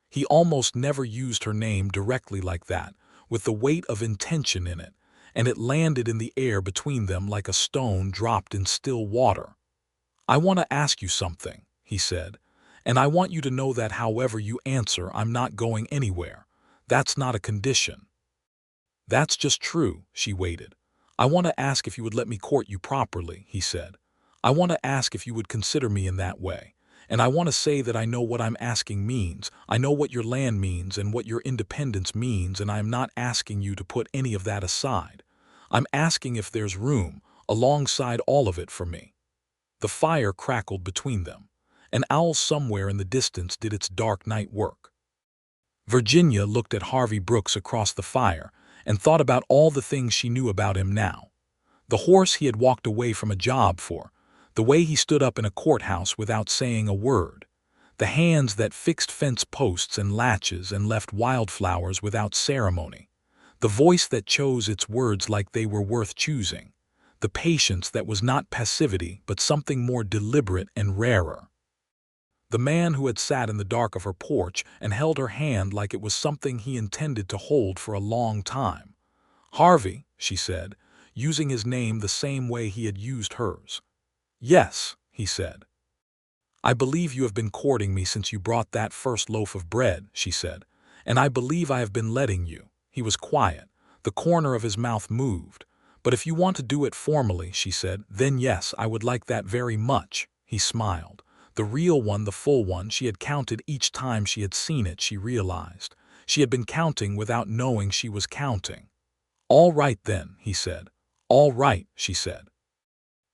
He almost never used her name directly like that, with the weight of intention in it, and it landed in the air between them like a stone dropped in still water. "I want to ask you something," he said, "and I want you to know that however you answer, I'm not going anywhere. That's not a condition." "That's just true," she waited. "I want to ask if you would let me court you properly," he said. "I want to ask if you would consider me in that way. And I want to say that I know what I'm asking means. I know what your land means and what your independence means, and I am not asking you to put any of that aside. I'm asking if there's room, alongside all of it, for me." The fire crackled between them. An owl somewhere in the distance did its dark night work. Virginia looked at Harvey Brooks across the fire and thought about all the things she knew about him now. The horse he had walked away from a job for, the way he stood up in a courthouse without saying a word, the hands that fixed fence posts and latches and left wildflowers without ceremony, the voice that chose its words like they were worth choosing, the patience that was not passivity but something more deliberate and rarer. The man who had sat in the dark of her porch and held her hand like it was something he intended to hold for a long time. "Harvey," she said, using his name the same way he had used hers. "Yes," he said. "I believe you have been courting me since you brought that first loaf of bread," she said, "and I believe I have been letting you." He was quiet. The corner of his mouth moved. "But if you want to do it formally," she said, "then yes, I would like that very much." He smiled. The real one, the full one, she had counted each time she had seen it, she realized. She had been counting without knowing she was counting. "All right then," he said. "All right," she said.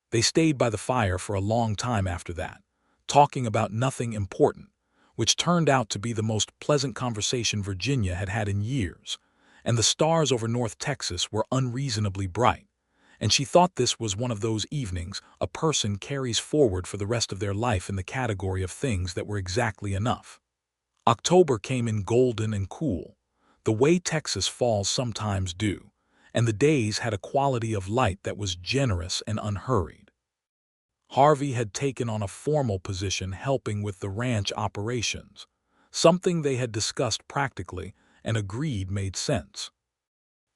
They stayed by the fire for a long time after that, talking about nothing important, which turned out to be the most pleasant conversation Virginia had had in years, and the stars over North Texas were unreasonably bright, and she thought this was one of those evenings a person carries forward for the rest of their life in the category of things that were exactly enough. October came in golden and cool, the way Texas falls sometimes do, and the days had a quality of light that was generous and unhurried. Harvey had taken on a formal position helping with the ranch operations, something they had discussed practically and agreed made sense.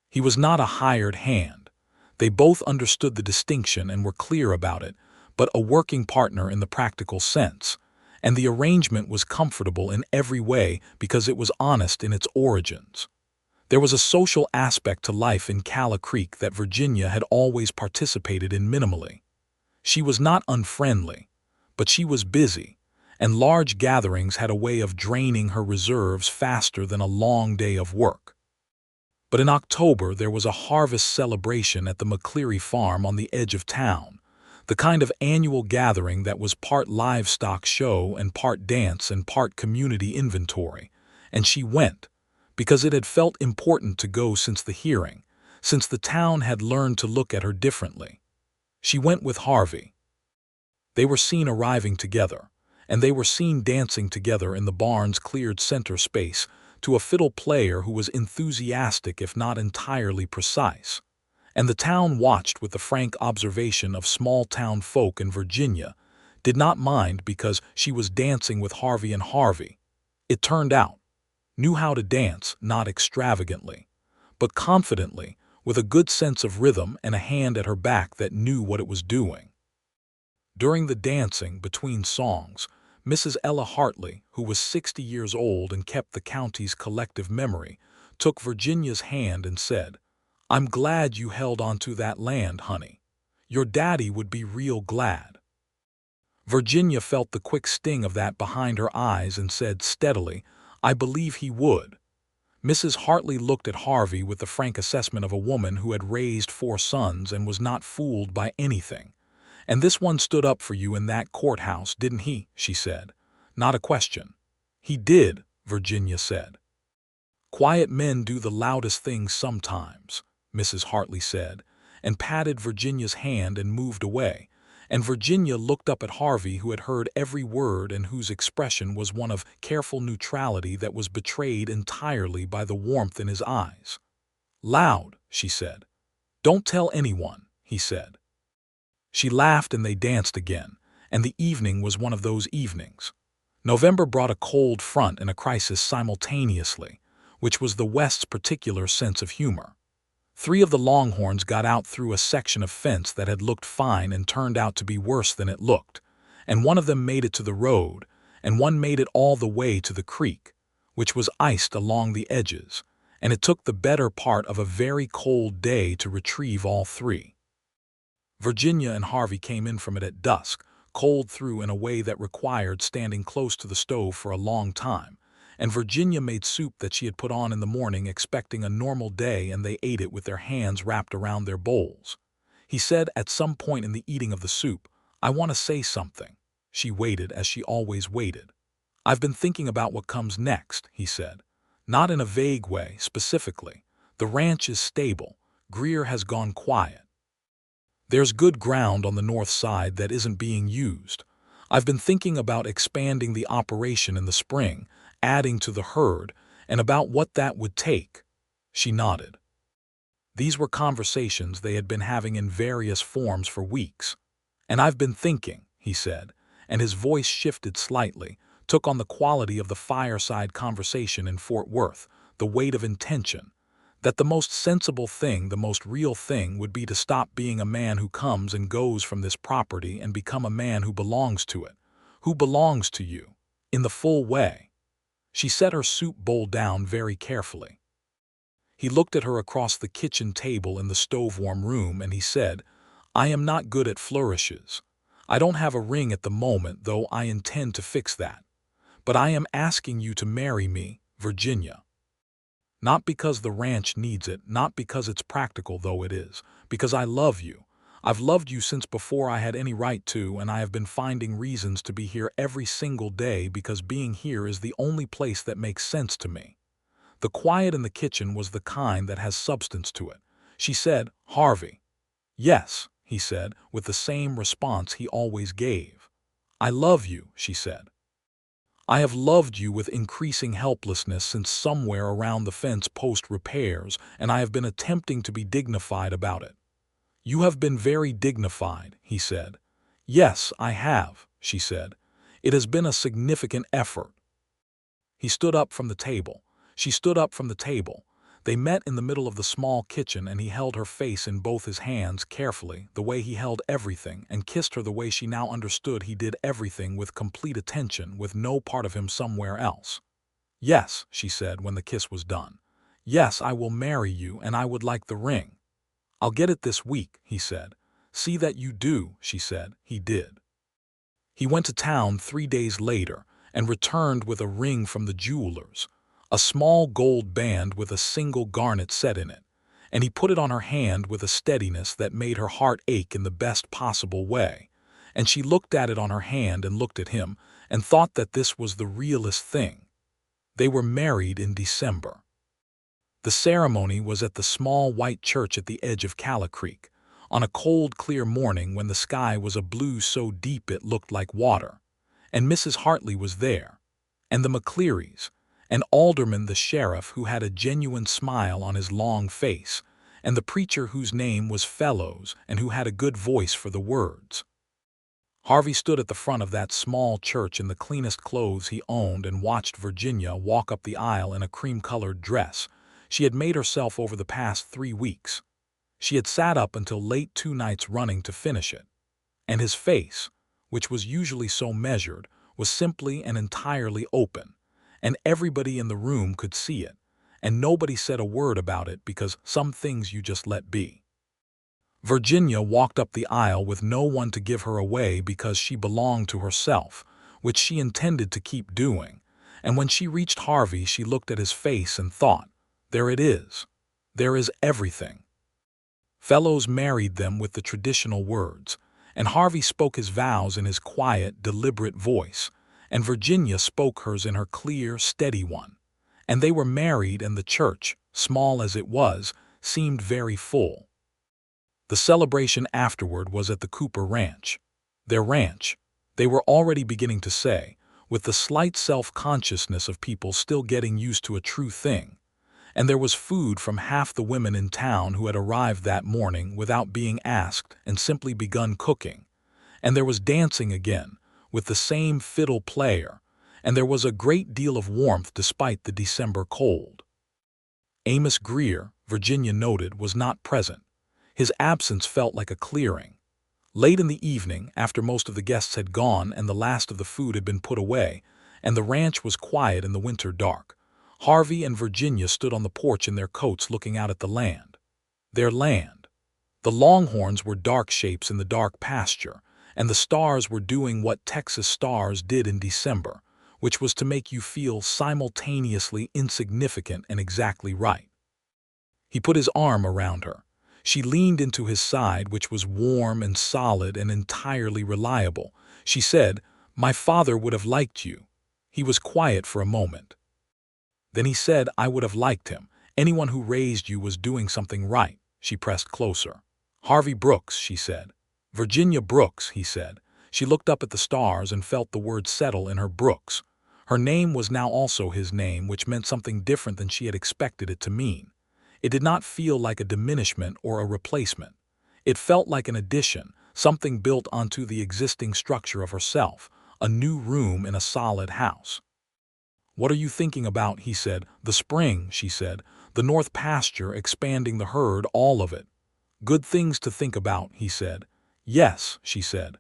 He was not a hired hand. They both understood the distinction and were clear about it, but a working partner in the practical sense, and the arrangement was comfortable in every way because it was honest in its origins. There was a social aspect to life in Calla Creek that Virginia had always participated in minimally. She was not unfriendly, but she was busy, and large gatherings had a way of draining her reserves faster than a long day of work. But in October there was a harvest celebration at the McCleary farm on the edge of town, the kind of annual gathering that was part livestock show and part dance and part community inventory, and she went, because it had felt important to go since the hearing, since the town had learned to look at her differently. She went with Harvey. They were seen arriving together, and they were seen dancing together in the barn's cleared center space to a fiddle player who was enthusiastic if not entirely precise. And the town watched with the frank observation of small-town folk in Virginia, did not mind because she was dancing with Harvey, and Harvey, it turned out, knew how to dance, not extravagantly, but confidently, with a good sense of rhythm and a hand at her back that knew what it was doing. During the dancing, between songs, Mrs. Ella Hartley, who was 60 years old and kept the county's collective memory, took Virginia's hand and said, "I'm glad you held on to that land, honey. Your daddy would be real glad." Virginia felt the quick sting of that behind her eyes and said steadily, "I believe he would." Mrs. Hartley looked at Harvey with the frank assessment of a woman who had raised 4 sons and was not fooled by anything. "And this one stood up for you in that courthouse, didn't he?" she said. Not a question. "He did," Virginia said. "Quiet men do the loudest things sometimes," Mrs. Hartley said, and patted Virginia's hand and moved away, and Virginia looked up at Harvey, who had heard every word and whose expression was one of careful neutrality that was betrayed entirely by the warmth in his eyes. "Loud," she said. "Don't tell anyone," he said. She laughed and they danced again, and the evening was one of those evenings. November brought a cold front and a crisis simultaneously, which was the West's particular sense of humor. 3 of the Longhorns got out through a section of fence that had looked fine and turned out to be worse than it looked, and one of them made it to the road, and one made it all the way to the creek, which was iced along the edges, and it took the better part of a very cold day to retrieve all 3. Virginia and Harvey came in from it at dusk, cold through in a way that required standing close to the stove for a long time, and Virginia made soup that she had put on in the morning expecting a normal day, and they ate it with their hands wrapped around their bowls. He said at some point in the eating of the soup, "I want to say something." She waited as she always waited. "I've been thinking about what comes next," he said. Not in a vague way, specifically. The ranch is stable. Greer has gone quiet. There's good ground on the north side that isn't being used. I've been thinking about expanding the operation in the spring, adding to the herd, and about what that would take. She nodded. These were conversations they had been having in various forms for weeks. And I've been thinking, he said, and his voice shifted slightly, took on the quality of the fireside conversation in Fort Worth, the weight of intention, that the most sensible thing, the most real thing, would be to stop being a man who comes and goes from this property and become a man who belongs to it, who belongs to you, in the full way. She set her soup bowl down very carefully. He looked at her across the kitchen table in the stove-warm room and he said, I am not good at flourishes. I don't have a ring at the moment, though I intend to fix that. But I am asking you to marry me, Virginia. Not because the ranch needs it, not because it's practical, though it is, because I love you. I've loved you since before I had any right to, and I have been finding reasons to be here every single day because being here is the only place that makes sense to me. The quiet in the kitchen was the kind that has substance to it. She said, Harvey. Yes, he said, with the same response he always gave. I love you, she said. I have loved you with increasing helplessness since somewhere around the fence post-repairs, and I have been attempting to be dignified about it. You have been very dignified, he said. Yes, I have, she said. It has been a significant effort. He stood up from the table. She stood up from the table. They met in the middle of the small kitchen and he held her face in both his hands carefully, the way he held everything, and kissed her the way she now understood he did everything with complete attention, with no part of him somewhere else. Yes, she said when the kiss was done. Yes, I will marry you and I would like the ring. I'll get it this week, he said. See that you do, she said. He did. He went to town 3 days later and returned with a ring from the jeweler's. A small gold band with a single garnet set in it, and he put it on her hand with a steadiness that made her heart ache in the best possible way, and she looked at it on her hand and looked at him and thought that this was the realest thing. They were married in December. The ceremony was at the small white church at the edge of Calla Creek, on a cold, clear morning when the sky was a blue so deep it looked like water, and Mrs. Hartley was there, and the McClearys, and Alderman the sheriff who had a genuine smile on his long face, and the preacher whose name was Fellows and who had a good voice for the words. Harvey stood at the front of that small church in the cleanest clothes he owned and watched Virginia walk up the aisle in a cream-colored dress she had made herself over the past 3 weeks. She had sat up until late 2 nights running to finish it, and his face, which was usually so measured, was simply and entirely open. And everybody in the room could see it, and nobody said a word about it because some things you just let be. Virginia walked up the aisle with no one to give her away because she belonged to herself, which she intended to keep doing, and when she reached Harvey she looked at his face and thought, there it is. There is everything. Fellows married them with the traditional words, and Harvey spoke his vows in his quiet, deliberate voice, and Virginia spoke hers in her clear, steady one. And they were married, and the church, small as it was, seemed very full. The celebration afterward was at the Cooper Ranch. Their ranch, they were already beginning to say, with the slight self-consciousness of people still getting used to a true thing. And there was food from half the women in town who had arrived that morning without being asked and simply begun cooking. And there was dancing again, with the same fiddle player, and there was a great deal of warmth despite the December cold. Amos Greer, Virginia noted, was not present. His absence felt like a clearing. Late in the evening, after most of the guests had gone and the last of the food had been put away, and the ranch was quiet in the winter dark, Harvey and Virginia stood on the porch in their coats looking out at the land. Their land. The longhorns were dark shapes in the dark pasture, and the stars were doing what Texas stars did in December, which was to make you feel simultaneously insignificant and exactly right. He put his arm around her. She leaned into his side, which was warm and solid and entirely reliable. She said, "My father would have liked you." He was quiet for a moment. Then he said I would have liked him. Anyone who raised you was doing something right. She pressed closer. Harvey Brooks, she said. Virginia Brooks, he said. She looked up at the stars and felt the word settle in her Brooks. Her name was now also his name, which meant something different than she had expected it to mean. It did not feel like a diminishment or a replacement. It felt like an addition, something built onto the existing structure of herself, a new room in a solid house. What are you thinking about? He said. The spring, she said. The north pasture, expanding the herd, all of it. Good things to think about, he said. Yes, she said.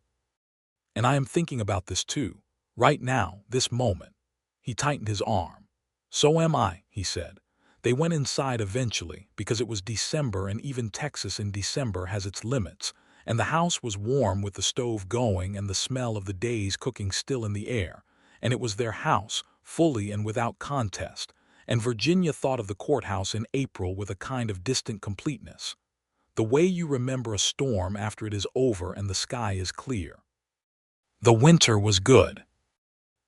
And I am thinking about this too. Right now, this moment. He tightened his arm. So am I, he said. They went inside eventually, because it was December and even Texas in December has its limits, and the house was warm with the stove going and the smell of the days cooking still in the air, and it was their house, fully and without contest, and Virginia thought of the courthouse in April with a kind of distant completeness. The way you remember a storm after it is over and the sky is clear. The winter was good.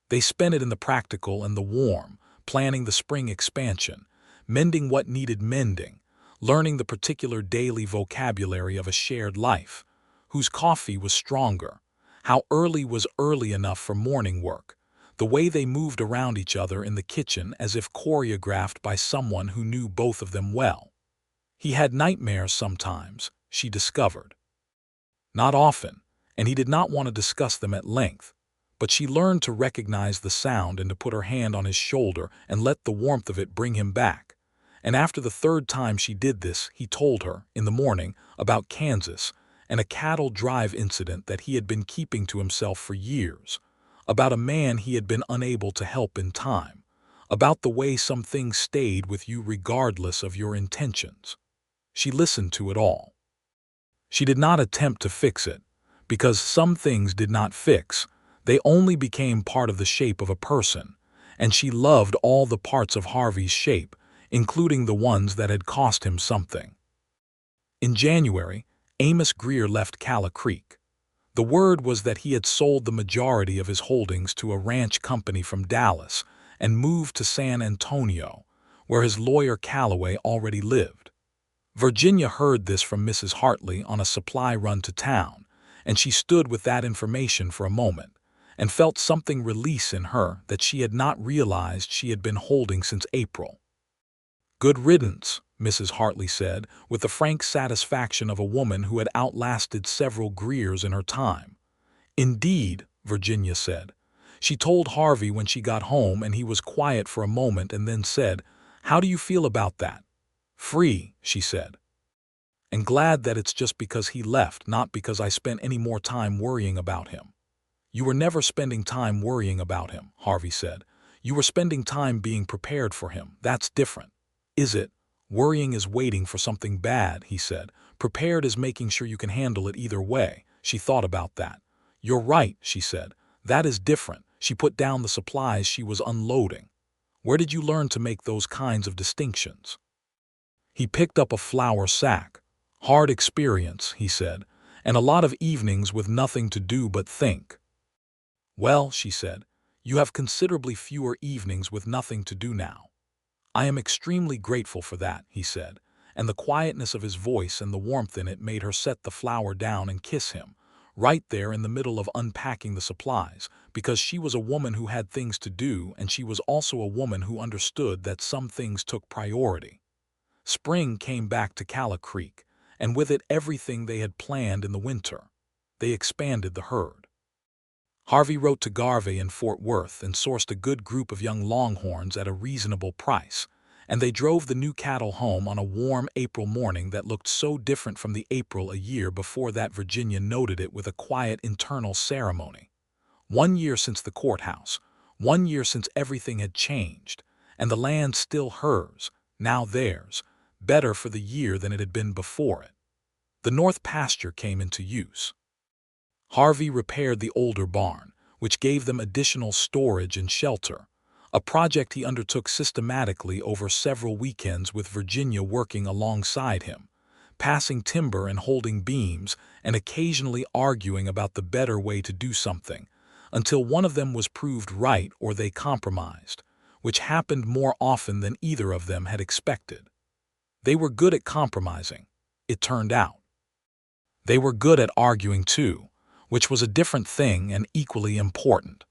They spent it in the practical and the warm, planning the spring expansion, mending what needed mending, learning the particular daily vocabulary of a shared life, whose coffee was stronger, how early was early enough for morning work, the way they moved around each other in the kitchen as if choreographed by someone who knew both of them well. He had nightmares sometimes, she discovered. Not often, and he did not want to discuss them at length, but she learned to recognize the sound and to put her hand on his shoulder and let the warmth of it bring him back. And after the third time she did this, he told her, in the morning, about Kansas and a cattle drive incident that he had been keeping to himself for years, about a man he had been unable to help in time, about the way some things stayed with you regardless of your intentions. She listened to it all. She did not attempt to fix it, because some things did not fix. They only became part of the shape of a person, and she loved all the parts of Harvey's shape, including the ones that had cost him something. In January, Amos Greer left Calla Creek. The word was that he had sold the majority of his holdings to a ranch company from Dallas and moved to San Antonio, where his lawyer Calloway already lived. Virginia heard this from Mrs. Hartley on a supply run to town, and she stood with that information for a moment, and felt something release in her that she had not realized she had been holding since April. Good riddance, Mrs. Hartley said, with the frank satisfaction of a woman who had outlasted several Greers in her time. Indeed, Virginia said. She told Harvey when she got home, and he was quiet for a moment and then said, "How do you feel about that?" "Free," she said. "And glad that it's just because he left, not because I spent any more time worrying about him." "You were never spending time worrying about him," Harvey said. "You were spending time being prepared for him. That's different." "Is it? Worrying is waiting for something bad," he said. "Prepared is making sure you can handle it either way." She thought about that. "You're right," she said. "That is different." She put down the supplies she was unloading. "Where did you learn to make those kinds of distinctions?" He picked up a flour sack. "Hard experience," he said, "and a lot of evenings with nothing to do but think." "Well," she said, "you have considerably fewer evenings with nothing to do now." "I am extremely grateful for that," he said, and the quietness of his voice and the warmth in it made her set the flour down and kiss him, right there in the middle of unpacking the supplies, because she was a woman who had things to do, and she was also a woman who understood that some things took priority. Spring came back to Calla Creek, and with it everything they had planned in the winter. They expanded the herd. Harvey wrote to Garvey in Fort Worth and sourced a good group of young longhorns at a reasonable price, and they drove the new cattle home on a warm April morning that looked so different from the April a year before that Virginia noted it with a quiet internal ceremony. 1 year since the courthouse, 1 year since everything had changed, and the land still hers, now theirs, better for the year than it had been before it. The north pasture came into use. Harvey repaired the older barn, which gave them additional storage and shelter, a project he undertook systematically over several weekends with Virginia working alongside him, passing timber and holding beams and occasionally arguing about the better way to do something, until one of them was proved right or they compromised, which happened more often than either of them had expected. They were good at compromising, it turned out. They were good at arguing too, which was a different thing and equally important.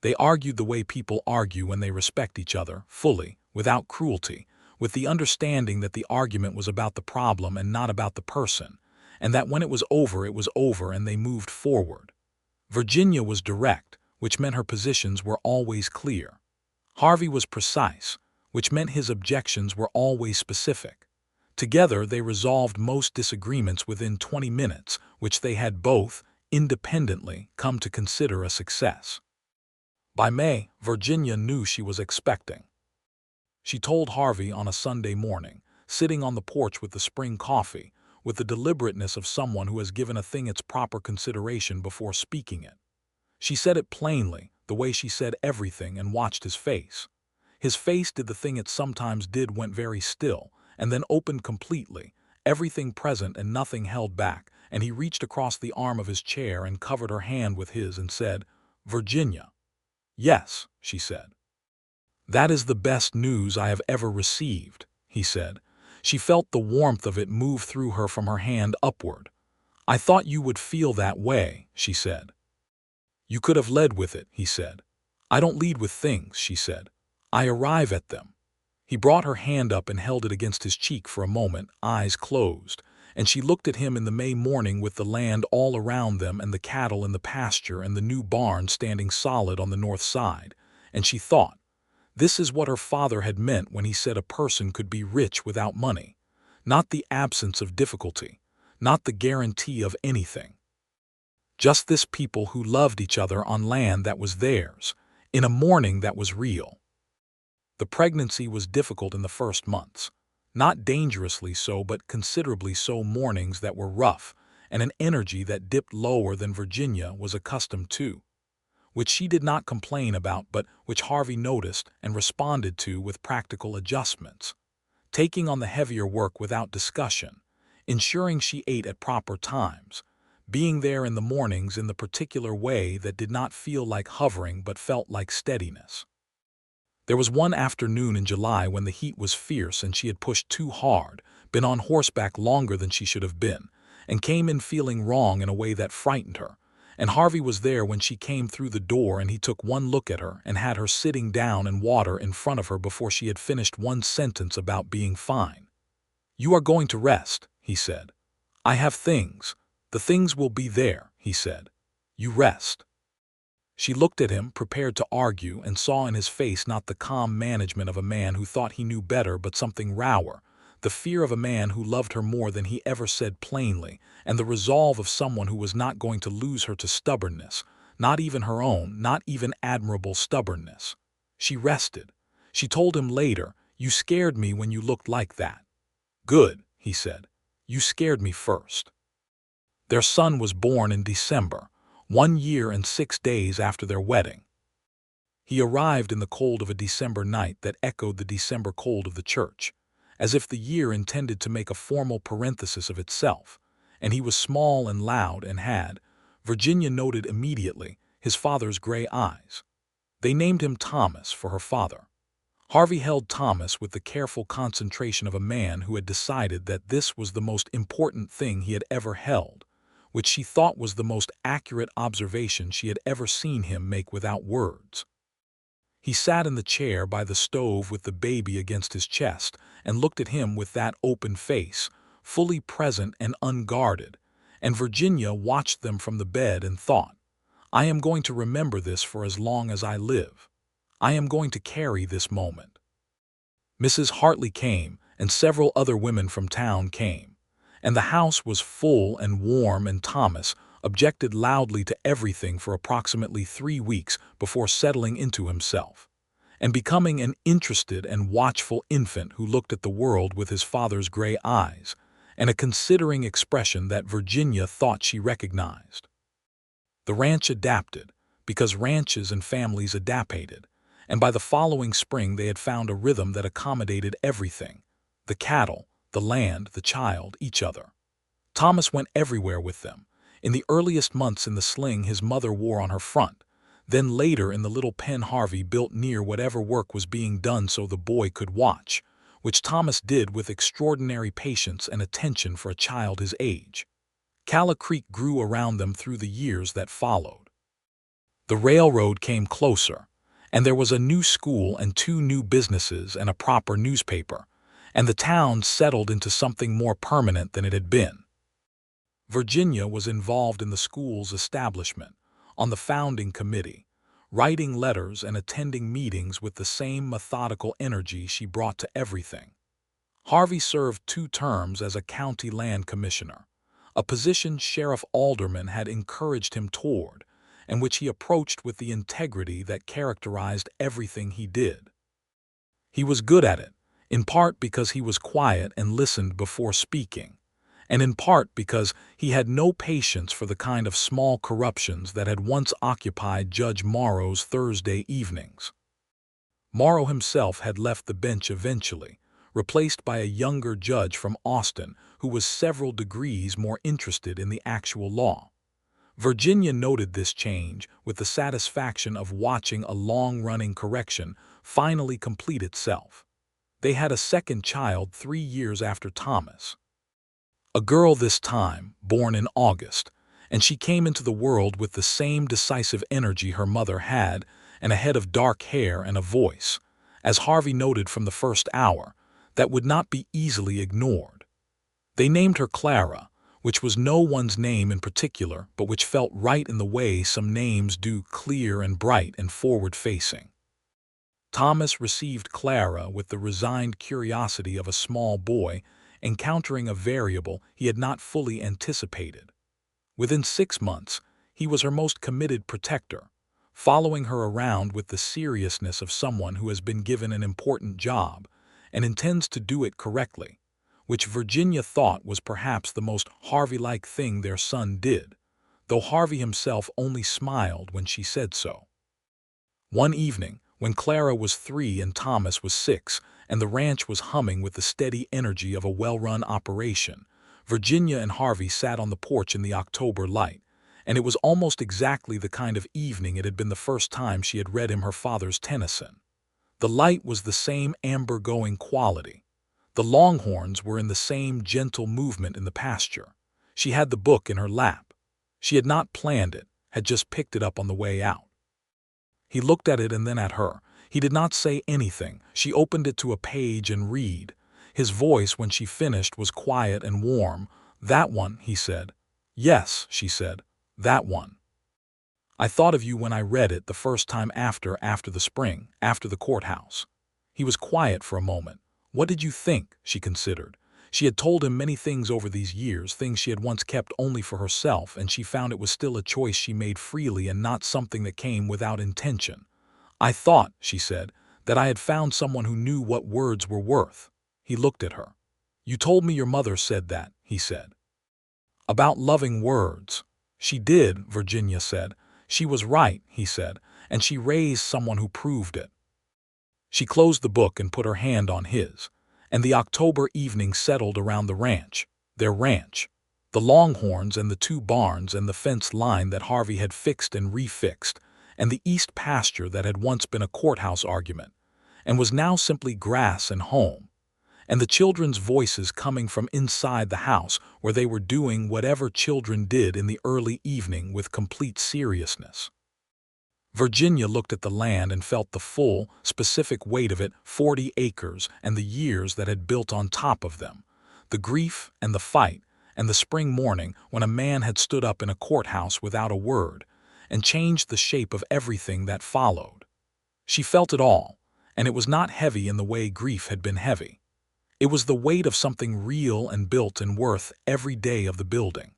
They argued the way people argue when they respect each other, fully, without cruelty, with the understanding that the argument was about the problem and not about the person, and that when it was over and they moved forward. Virginia was direct, which meant her positions were always clear. Harvey was precise, which meant his objections were always specific. Together, they resolved most disagreements within 20 minutes, which they had both, independently, come to consider a success. By May, Virginia knew she was expecting. She told Harvey on a Sunday morning, sitting on the porch with the spring coffee, with the deliberateness of someone who has given a thing its proper consideration before speaking it. She said it plainly, the way she said everything, and watched his face. His face did the thing it sometimes did, went very still, and then opened completely, everything present and nothing held back, and he reached across the arm of his chair and covered her hand with his and said, "Virginia." "Yes," she said. "That is the best news I have ever received," he said. She felt the warmth of it move through her from her hand upward. "I thought you would feel that way," she said. "You could have led with it," he said. "I don't lead with things," she said. "I arrive at them." He brought her hand up and held it against his cheek for a moment, eyes closed, and she looked at him in the May morning with the land all around them and the cattle in the pasture and the new barn standing solid on the north side, and she thought, this is what her father had meant when he said a person could be rich without money, not the absence of difficulty, not the guarantee of anything. Just this people who loved each other on land that was theirs, in a morning that was real. The pregnancy was difficult in the first months, not dangerously so but considerably so, mornings that were rough, and an energy that dipped lower than Virginia was accustomed to, which she did not complain about but which Harvey noticed and responded to with practical adjustments, taking on the heavier work without discussion, ensuring she ate at proper times, being there in the mornings in the particular way that did not feel like hovering but felt like steadiness. There was one afternoon in July when the heat was fierce and she had pushed too hard, been on horseback longer than she should have been, and came in feeling wrong in a way that frightened her. And Harvey was there when she came through the door, and he took one look at her and had her sitting down and water in front of her before she had finished one sentence about being fine. "You are going to rest," he said. "I have things. The things will be there," he said. "You rest." She looked at him, prepared to argue, and saw in his face not the calm management of a man who thought he knew better but something rower, the fear of a man who loved her more than he ever said plainly, and the resolve of someone who was not going to lose her to stubbornness, not even her own, not even admirable stubbornness. She rested. She told him later, "You scared me when you looked like that." "Good," he said. "You scared me first." Their son was born in December, 1 year and 6 days after their wedding. He arrived in the cold of a December night that echoed the December cold of the church, as if the year intended to make a formal parenthesis of itself, and he was small and loud and had, Virginia noted immediately, his father's gray eyes. They named him Thomas for her father. Harvey held Thomas with the careful concentration of a man who had decided that this was the most important thing he had ever held, which she thought was the most accurate observation she had ever seen him make without words. He sat in the chair by the stove with the baby against his chest and looked at him with that open face, fully present and unguarded, and Virginia watched them from the bed and thought, "I am going to remember this for as long as I live. I am going to carry this moment." Mrs. Hartley came, and several other women from town came, and the house was full and warm, and Thomas objected loudly to everything for approximately 3 weeks before settling into himself, and becoming an interested and watchful infant who looked at the world with his father's gray eyes, and a considering expression that Virginia thought she recognized. The ranch adapted, because ranches and families adaptated, and by the following spring they had found a rhythm that accommodated everything: the cattle, the land, the child, each other. Thomas went everywhere with them. In the earliest months in the sling his mother wore on her front, Then later in the little pen Harvey built near whatever work was being done so the boy could watch, which Thomas did with extraordinary patience and attention for a child his age. Calla Creek grew around them through the years that followed. The railroad came closer, and there was a new school and 2 new businesses and a proper newspaper, and the town settled into something more permanent than it had been. Virginia was involved in the school's establishment, on the founding committee, writing letters and attending meetings with the same methodical energy she brought to everything. Harvey served 2 terms as a county land commissioner, a position Sheriff Alderman had encouraged him toward, and which he approached with the integrity that characterized everything he did. He was good at it, in part because he was quiet and listened before speaking, and in part because he had no patience for the kind of small corruptions that had once occupied Judge Morrow's Thursday evenings. Morrow himself had left the bench eventually, replaced by a younger judge from Austin who was several degrees more interested in the actual law. Virginia noted this change with the satisfaction of watching a long-running correction finally complete itself. They had a second child 3 years after Thomas. A girl this time, born in August, and she came into the world with the same decisive energy her mother had and a head of dark hair and a voice, as Harvey noted from the first hour, that would not be easily ignored. They named her Clara, which was no one's name in particular, but which felt right in the way some names do, clear and bright and forward-facing. Thomas received Clara with the resigned curiosity of a small boy encountering a variable he had not fully anticipated. Within 6 months, he was her most committed protector, following her around with the seriousness of someone who has been given an important job and intends to do it correctly, which Virginia thought was perhaps the most Harvey-like thing their son did, though Harvey himself only smiled when she said so. One evening, when Clara was 3 and Thomas was 6, and the ranch was humming with the steady energy of a well-run operation, Virginia and Harvey sat on the porch in the October light, and it was almost exactly the kind of evening it had been the first time she had read him her father's Tennyson. The light was the same amber-going quality. The longhorns were in the same gentle movement in the pasture. She had the book in her lap. She had not planned it, had just picked it up on the way out. He looked at it and then at her. He did not say anything. She opened it to a page and read. His voice, when she finished, was quiet and warm. "That one," he said. "Yes," she said, "that one. I thought of you when I read it the first time after the spring, after the courthouse." He was quiet for a moment. "What did you think?" she considered. She had told him many things over these years, things she had once kept only for herself, and she found it was still a choice she made freely and not something that came without intention. "I thought," she said, "that I had found someone who knew what words were worth." He looked at her. "You told me your mother said that," he said. "About loving words." "She did," Virginia said. "She was right," he said, "and she raised someone who proved it." She closed the book and put her hand on his, and the October evening settled around the ranch, their ranch, the longhorns and the 2 barns and the fence line that Harvey had fixed and refixed, and the east pasture that had once been a courthouse argument, and was now simply grass and home, and the children's voices coming from inside the house where they were doing whatever children did in the early evening with complete seriousness. Virginia looked at the land and felt the full, specific weight of it, 40 acres, and the years that had built on top of them, the grief and the fight, and the spring morning when a man had stood up in a courthouse without a word, and changed the shape of everything that followed. She felt it all, and it was not heavy in the way grief had been heavy. It was the weight of something real and built and worth every day of the building.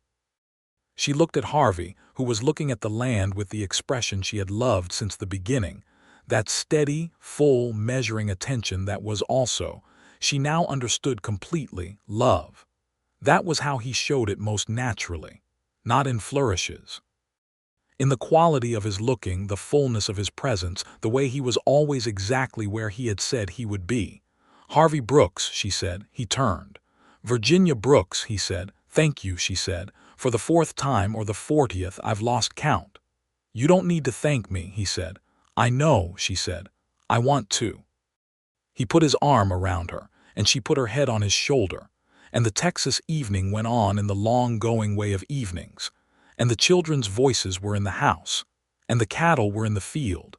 She looked at Harvey, who was looking at the land with the expression she had loved since the beginning, that steady, full, measuring attention that was also, she now understood completely, love. That was how he showed it most naturally, not in flourishes. In the quality of his looking, the fullness of his presence, the way he was always exactly where he had said he would be. "Harvey Brooks," she said. He turned. "Virginia Brooks," he said. "Thank you," she said. "For the 4th time or the 40th, I've lost count." "You don't need to thank me," he said. "I know," she said. "I want to." He put his arm around her, and she put her head on his shoulder, and the Texas evening went on in the long-going way of evenings, and the children's voices were in the house, and the cattle were in the field,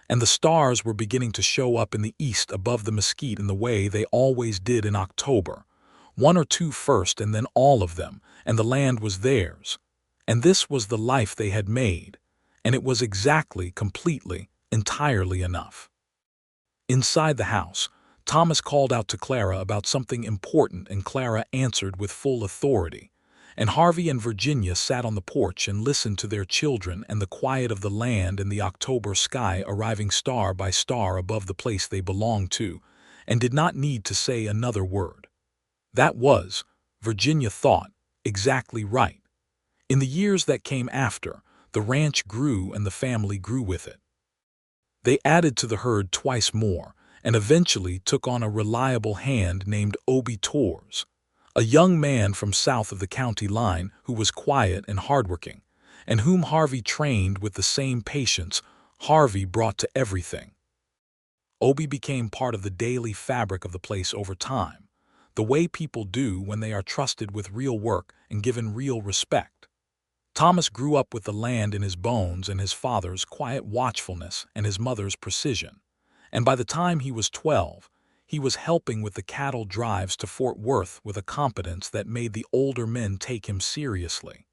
and the stars were beginning to show up in the east above the mesquite in the way they always did in October, one or two first and then all of them, and the land was theirs. And this was the life they had made, and it was exactly, completely, entirely enough. Inside the house, Thomas called out to Clara about something important, and Clara answered with full authority, and Harvey and Virginia sat on the porch and listened to their children and the quiet of the land and the October sky arriving star by star above the place they belonged to, and did not need to say another word. That was, Virginia thought, exactly right. In the years that came after, the ranch grew and the family grew with it. They added to the herd twice more, and eventually took on a reliable hand named Obie Torres, a young man from south of the county line who was quiet and hardworking, and whom Harvey trained with the same patience Harvey brought to everything. Obie became part of the daily fabric of the place over time, the way people do when they are trusted with real work and given real respect. Thomas grew up with the land in his bones and his father's quiet watchfulness and his mother's precision, and by the time he was 12, he was helping with the cattle drives to Fort Worth with a competence that made the older men take him seriously,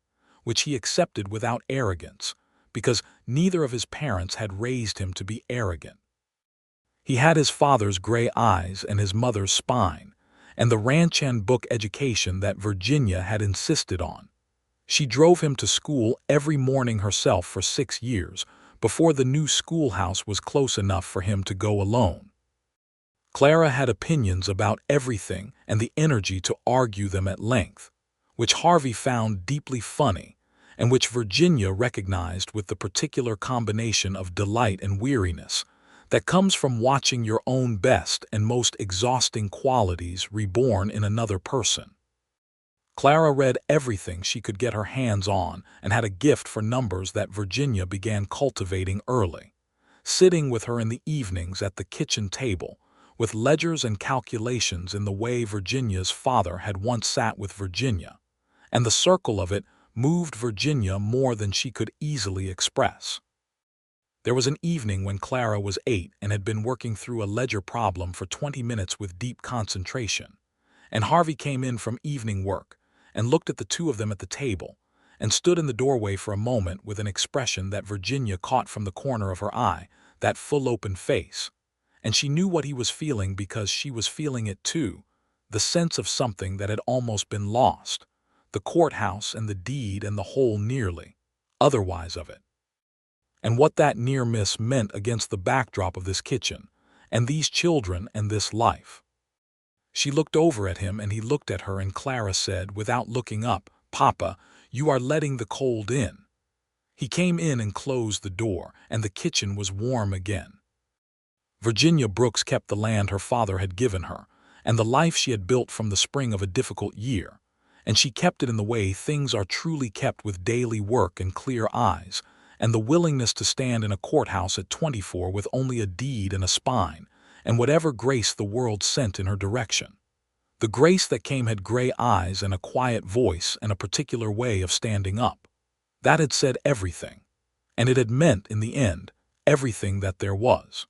which he accepted without arrogance, because neither of his parents had raised him to be arrogant. He had his father's gray eyes and his mother's spine, and the ranch and book education that Virginia had insisted on. She drove him to school every morning herself for 6 years, before the new schoolhouse was close enough for him to go alone. Clara had opinions about everything and the energy to argue them at length, which Harvey found deeply funny, and which Virginia recognized with the particular combination of delight and weariness that comes from watching your own best and most exhausting qualities reborn in another person. Clara read everything she could get her hands on and had a gift for numbers that Virginia began cultivating early, sitting with her in the evenings at the kitchen table, with ledgers and calculations in the way Virginia's father had once sat with Virginia, and the circle of it moved Virginia more than she could easily express. There was an evening when Clara was 8 and had been working through a ledger problem for 20 minutes with deep concentration, and Harvey came in from evening work and looked at the two of them at the table, and stood in the doorway for a moment with an expression that Virginia caught from the corner of her eye, that full open face, and she knew what he was feeling because she was feeling it too, the sense of something that had almost been lost, the courthouse and the deed and the whole nearly, otherwise of it. And what that near miss meant against the backdrop of this kitchen, and these children and this life. She looked over at him and he looked at her, and Clara said, without looking up, "Papa, you are letting the cold in." He came in and closed the door, and the kitchen was warm again. Virginia Brooks kept the land her father had given her, and the life she had built from the spring of a difficult year, and she kept it in the way things are truly kept, with daily work and clear eyes, and the willingness to stand in a courthouse at 24 with only a deed and a spine, and whatever grace the world sent in her direction. The grace that came had gray eyes and a quiet voice and a particular way of standing up. That had said everything, and it had meant, in the end, everything that there was.